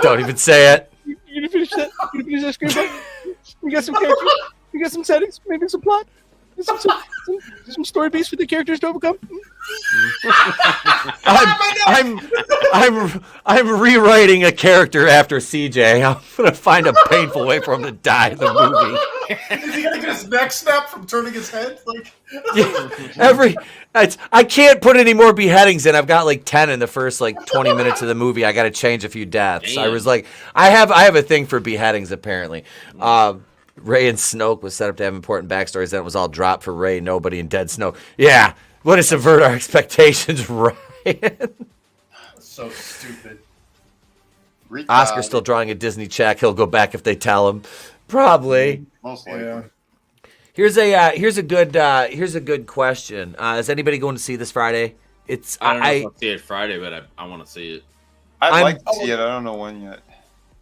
Don't even say it. You gonna finish that? You gonna finish that screenplay? You got some characters? You got some settings? Maybe some plot? Some story beats for the characters to overcome? I'm rewriting a character after CJ. I'm gonna find a painful way for him to die in the movie. Is he gonna get his neck snapped from turning his head? Like I can't put any more beheadings in. I've got like 10 in the first like 20 minutes of the movie. I got to change a few deaths. Damn. I was like, I have a thing for beheadings apparently. Ray and Snoke was set up to have important backstories. Then it was all dropped for Ray, nobody, and Dead Snoke. Yeah, way to subvert our expectations, Ryan. So stupid. Oscar's still drawing a Disney check. He'll go back if they tell him. Probably. Most likely. Here's a good question. Is anybody going to see this Friday? It's I don't know if I'll see it Friday, but I want to see it. I'd like to see it. I don't know when yet.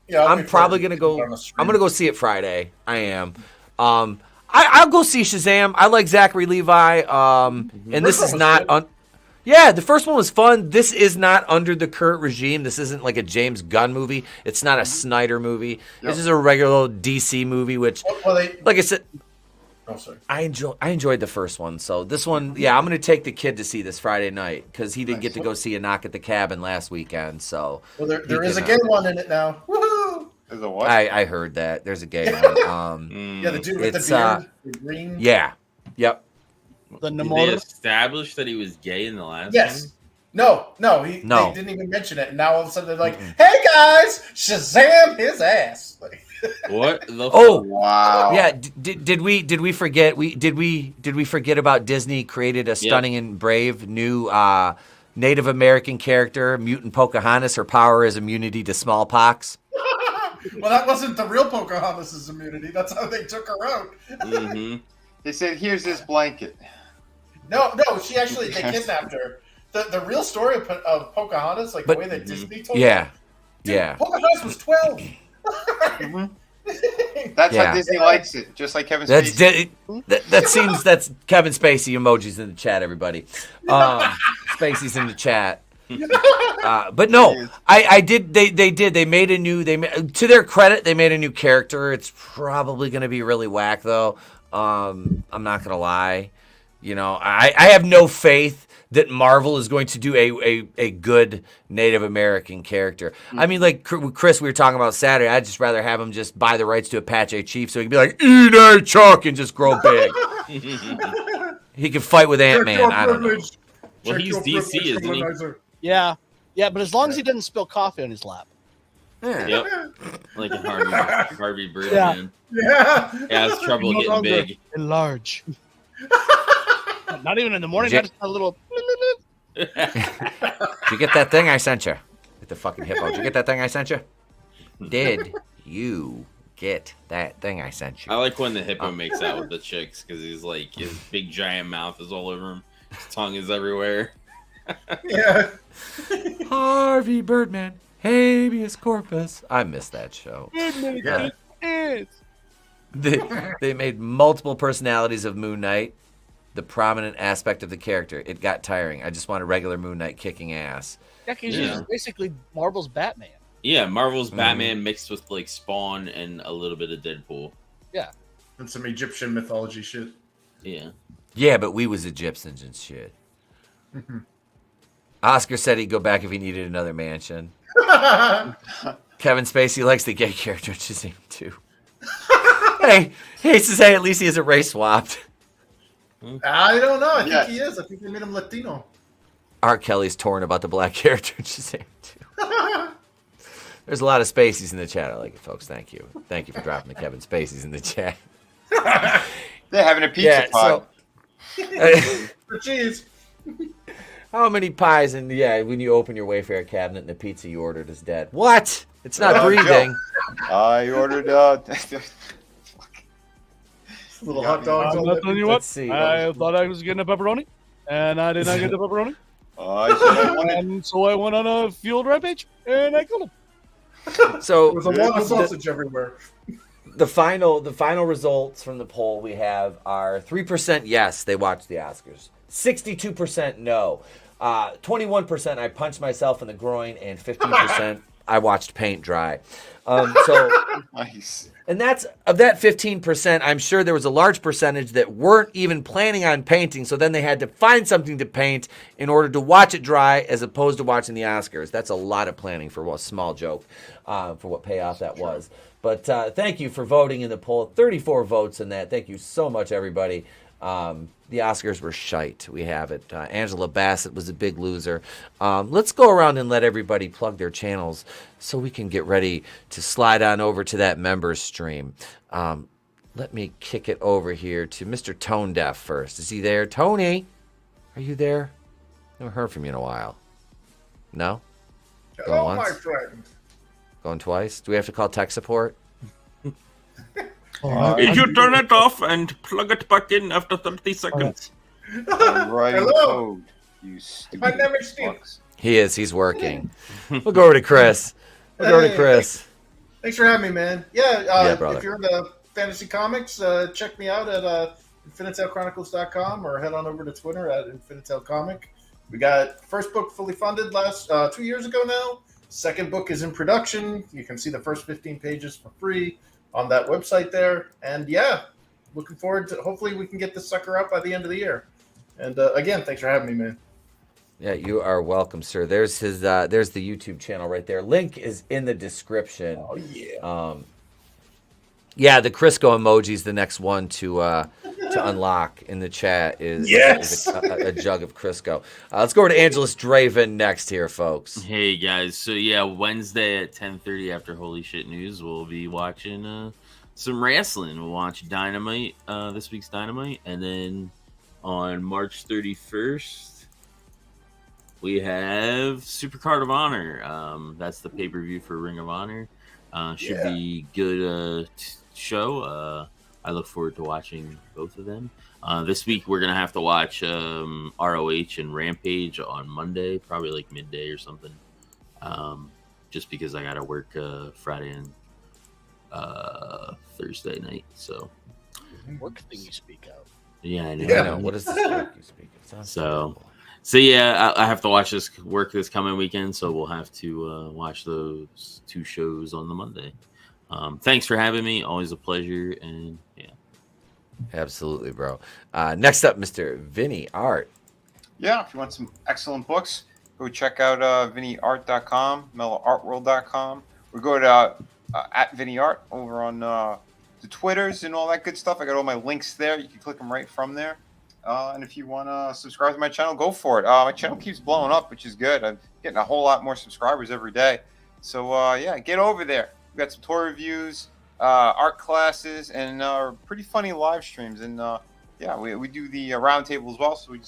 Yeah, I'm probably gonna go. I'm gonna go see it Friday. I am. I'll go see Shazam. I like Zachary Levi. And this is not. Yeah, the first one was fun. This is not under the current regime. This isn't like a James Gunn movie. It's not a Snyder movie. This is a regular DC movie, which, like I said, oh, sorry. I enjoyed the first one. So this one, yeah, I'm going to take the kid to see this Friday night because he didn't get to go see A Knock at the Cabin last weekend. So Well, there is a gay one in it now. Woohoo! There's a what? I heard that. There's a gay one. Yeah, the dude with the beard, the green. Yeah. Yep. Did they establish that he was gay in the last Yes. one? No. They didn't even mention it. And now all of a sudden they're like, "Hey guys, Shazam his ass!" Like, what? The wow. Yeah. Did we forget? Did we forget about Disney created a stunning and brave new Native American character, mutant Pocahontas? Her power is immunity to smallpox. well, that wasn't the real Pocahontas' immunity. That's how they took her out. They said, "Here's this blanket." No, she actually they kidnapped her. The real story of Pocahontas, like the way that Disney told yeah, it, dude, yeah. Pocahontas was 12. That's how Disney likes it, just like Kevin That's Spacey. that's Kevin Spacey emojis in the chat, everybody. Spacey's in the chat. But no, I did. They made a new. To their credit, they made a new character. It's probably going to be really whack, though. I'm not going to lie. You know, I have no faith that Marvel is going to do a good Native American character. I mean, like Chris, we were talking about Saturday. I'd just rather have him just buy the rights to Apache Chief so he can be like, "Eat a Chuck," and just grow big. He can fight with Ant-Man. I don't know. Well, he's DC, isn't he? Yeah, but as long as he doesn't spill coffee on his lap. Yeah. Yep. Like a Harvey Birdman. Yeah. Yeah. He has trouble getting big. And large. Not even in the morning. Did Just a little. you get that thing I sent you? Get the fucking hippo. Did you get that thing I sent you? Did you get that thing I sent you? I like when the hippo makes out with the chicks because he's like his big giant mouth is all over him, his tongue is everywhere. Yeah. Harvey Birdman, habeas corpus. I miss that show. Yeah. They made multiple personalities of Moon Knight, the prominent aspect of the character. It got tiring. I just want a regular Moon Knight kicking ass. Yeah, he's just basically Marvel's Batman. Yeah, Marvel's Batman mixed with like Spawn and a little bit of Deadpool. Yeah. And some Egyptian mythology shit. Yeah. Yeah, but we was Egyptians and shit. Oscar said he'd go back if he needed another mansion. Kevin Spacey likes the gay character in Shazam too. Hey, he hates to say at least he isn't race swapped. I don't know. I think he is. I think they made him Latino. R. Kelly's torn about the black character in Shazam too. There's a lot of Spaceys in the chat. I like it, folks. Thank you. Thank you for dropping the Kevin Spaceys in the chat. They're having a pizza pod. For cheese. How many pies and when you open your Wayfair cabinet and the pizza you ordered is dead? What? It's not breathing. I ordered little hot dogs. I'm not telling you what. Let's see. I thought I was getting a pepperoni, and I did not get the pepperoni. And so I went on a field rampage, and I killed him. So there was a lot of sausage everywhere. The final results from the poll we have are 3% yes, they watched the Oscars. 62% no. 21% I punched myself in the groin, and 15% I watched paint dry. So nice. And that's of that 15%, I'm sure there was a large percentage that weren't even planning on painting, so then they had to find something to paint in order to watch it dry as opposed to watching the Oscars. That's a lot of planning for a small joke, for what payoff that was. But thank you for voting in the poll. 34 votes in that. Thank you so much, everybody. The Oscars were shite. We have it. Angela Basset was a big loser. Let's go around and let everybody plug their channels so we can get ready to slide on over to that members stream. Let me kick it over here to Mr. Tone Deaf first. Is he there? Tony, are you there? I haven't heard from you in a while. No? Hello, Going my once? friend. Going twice? Do we have to call tech support? You turn it off and plug it back in after 30 seconds. I'm writing Hello. code, you stupid My name is Steve. fucks. He is. He's working. We'll go over to Chris. Thanks for having me, man. Yeah, brother. if you're into fantasy comics, check me out at InfinitaleChronicles.com or head on over to Twitter at Infinitale Comic. We got first book fully funded 2 years ago now. Second book is in production. You can see the first 15 pages for free on that website there. And looking forward to, hopefully we can get this sucker up by the end of the year. And again, thanks for having me, man. Yeah, you are welcome, sir. There's his there's the YouTube channel right there. Link is in the description. Oh yeah. Yeah, the Crisco emoji is the next one to unlock in the chat is a jug of Crisco. Let's go over to AngelousDraven next here, folks. Hey guys, so Wednesday at 10:30 after Holy Shit News, we'll be watching some wrestling. We'll watch Dynamite, this week's Dynamite, and then on March 31st we have Supercard of Honor. That's the pay-per-view for Ring of Honor. Should be good show. I look forward to watching both of them. This week we're gonna have to watch ROH and Rampage on Monday, probably like midday or something. Just because I gotta work Friday and Thursday night. So work thing you speak of. Yeah, I know. I know. What is this work you speak of? Sounds So I have to watch this coming weekend, so we'll have to watch those two shows on the Monday. Thanks for having me. Always a pleasure. And absolutely, bro. Next up, Mr. Vinnieart. Yeah, if you want some excellent books, go check out Vinnieart.com, mellowartworld.com. We go to at Vinnieart over on the Twitters and all that good stuff. I got all my links there. You can click them right from there. And if you want to subscribe to my channel, go for it. My channel keeps blowing up, which is good. I'm getting a whole lot more subscribers every day. So, get over there. We've got some tour reviews, art classes, and pretty funny live streams. And, we do the roundtable as well. So we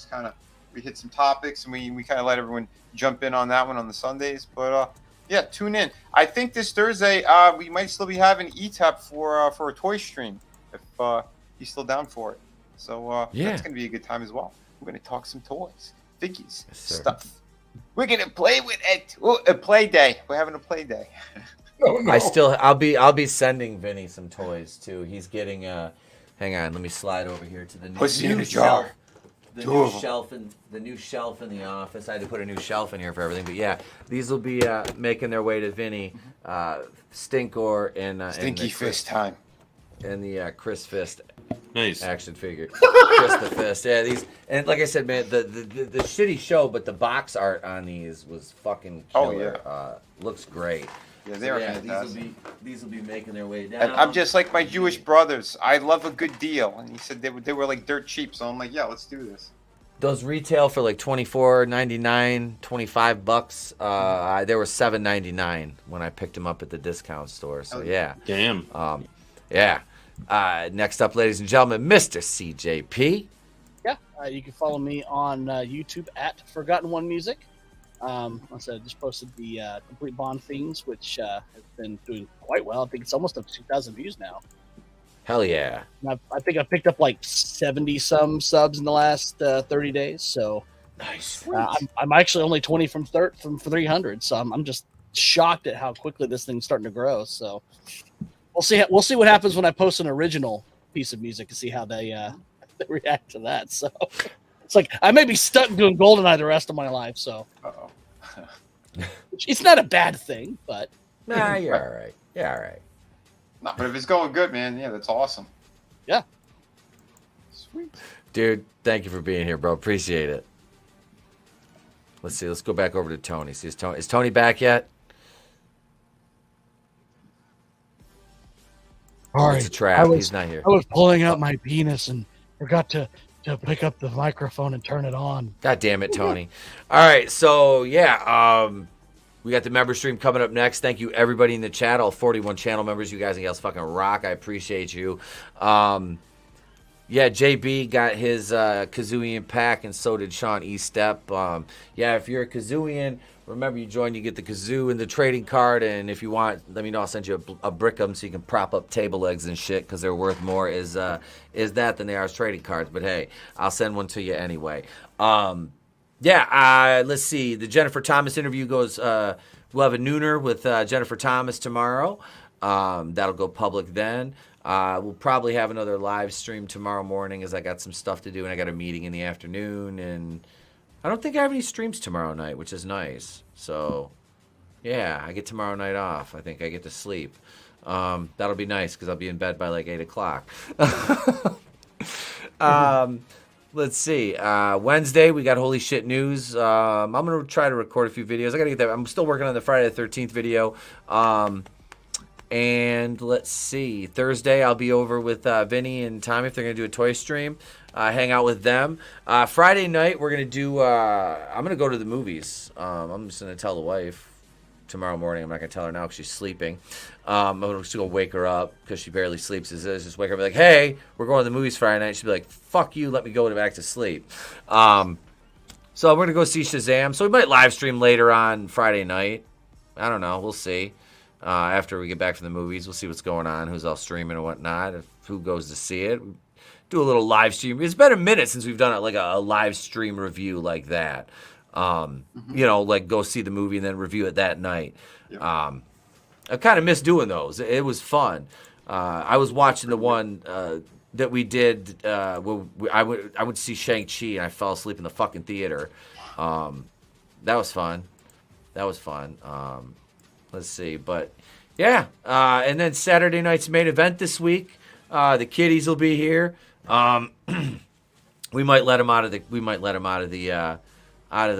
hit some topics, and we kind of let everyone jump in on that one on the Sundays. But, Yeah, tune in. I think this Thursday we might still be having Etep for a toy stream if he's still down for it. So that's gonna be a good time as well. We're gonna talk some toys, figgies, stuff. We're gonna play with it. Oh, a play day. We're having a play day. I'll be sending Vinny some toys too. He's getting hang on, let me slide over here to the new, Pussy in a shelf. jar. The new shelf in the office. I had to put a new shelf in here for everything, but yeah, these will be making their way to Vinny, Stinkor, and Stinky Fist time, and the Chris Fist, nice action figure, Chris the Fist. Yeah, these, and like I said, man, the shitty show, but the box art on these was fucking killer. Oh, yeah. Looks great. Yeah, they are fantastic. These will be making their way down. And I'm just like my Jewish brothers. I love a good deal, and he said they were like dirt cheap. So I'm like, yeah, let's do this. Those retail for like $24.99, $25. They were $7.99 when I picked them up at the discount store. So yeah, damn. Yeah. Next up, ladies and gentlemen, Mr. CJP. Yeah, you can follow me on YouTube at Forgotten One Music. Like I said, I just posted the Complete Bond themes, which has been doing quite well. I think it's almost up to 2,000 views now. Hell yeah. And I think I picked up like 70-some subs in the last 30 days. So nice. I'm actually only 20 from 300. So I'm just shocked at how quickly this thing's starting to grow. So we'll see what happens when I post an original piece of music and see how they react to that. So it's like I may be stuck doing GoldenEye the rest of my life. So it's not a bad thing, but nah, you're all right. Yeah, all right. No, but if it's going good, man, yeah, that's awesome. Yeah. Sweet. Dude, thank you for being here, bro. Appreciate it. Let's see. Let's go back over to Tony. See, is Tony back yet? All right. It's a trap. He's not here. I was pulling out my penis and forgot to pick up the microphone and turn it on. God damn it, Tony. All right, so yeah, we got the member stream coming up next. Thank you, everybody in the chat, all 41 channel members. You guys and gals fucking rock. I appreciate you. Yeah, JB got his Kazooian pack, and so did Sean Estep. Yeah, if you're a Kazooian, remember you join, you get the kazoo and the trading card, and if you want, let me know. I'll send you a brick of them so you can prop up table legs and shit, because they're worth more is that than they are as trading cards. But hey, I'll send one to you anyway. Yeah, let's see. The Jennifer Thomas interview goes. We'll have a nooner with Jennifer Thomas tomorrow. That'll go public then. We'll probably have another live stream tomorrow morning, as I got some stuff to do, and I got a meeting in the afternoon, and I don't think I have any streams tomorrow night, which is nice. So, yeah, I get tomorrow night off. I think I get to sleep. That'll be nice, because I'll be in bed by like 8 o'clock. Let's see. Wednesday, we got Holy Shit News. I'm going to try to record a few videos. I got to get that. I'm still working on the Friday the 13th video. And let's see. Thursday, I'll be over with Vinny and Tommy if they're going to do a toy stream. Hang out with them. Friday night, we're going to do... I'm going to go to the movies. I'm just going to tell the wife tomorrow morning. I'm not going to tell her now because she's sleeping. I'm just going to wake her up because she barely sleeps. Just wake her up and be like, hey, we're going to the movies Friday night. She'll be like, fuck you, let me go back to sleep. So we're going to go see Shazam. So we might live stream later on Friday night. I don't know. We'll see. After we get back from the movies, we'll see what's going on, who's all streaming and whatnot, who goes to see it. Do a little live stream. It's been a minute since we've done it, like a live stream review like that. You know, like go see the movie and then review it that night. I kind of miss doing those. It was fun. I was watching the one that we did. I would see Shang-Chi and I fell asleep in the fucking theater. That was fun. Let's see, but yeah. And then Saturday night's main event this week. The kiddies will be here. We might let them out of the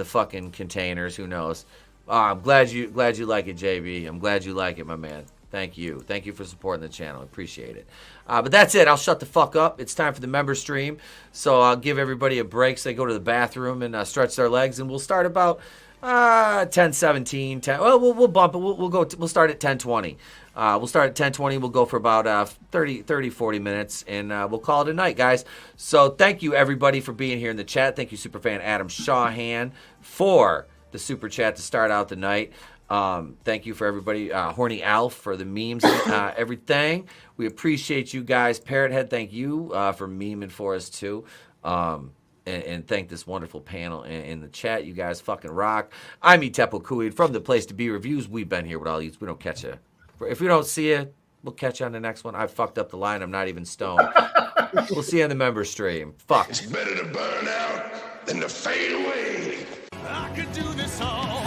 fucking containers. Who knows? I'm glad you like it, JB. I'm glad you like it, my man. Thank you for supporting the channel. Appreciate it. But that's it. I'll shut the fuck up. It's time for the member stream. So I'll give everybody a break so they go to the bathroom and stretch their legs, and we'll start about 10:17. We'll bump it. We'll start at 10:20. We'll start at 10:20. We'll go for about 40 minutes, and we'll call it a night, guys. So thank you, everybody, for being here in the chat. Thank you, Superfan Adam Shawhan, for the super chat to start out the night. Thank you for everybody. Horny Alf for the memes, everything. We appreciate you guys. Parrothead, thank you for memeing for us too. And thank this wonderful panel in the chat. You guys fucking rock. I'm Etep Okuid from the Place to Be Reviews. We've been here with all you. We don't catch you. If we don't see you, we'll catch you on the next one. I fucked up the line. I'm not even stoned. We'll see you on the member stream. Fuck. It's better to burn out than to fade away. I could do this all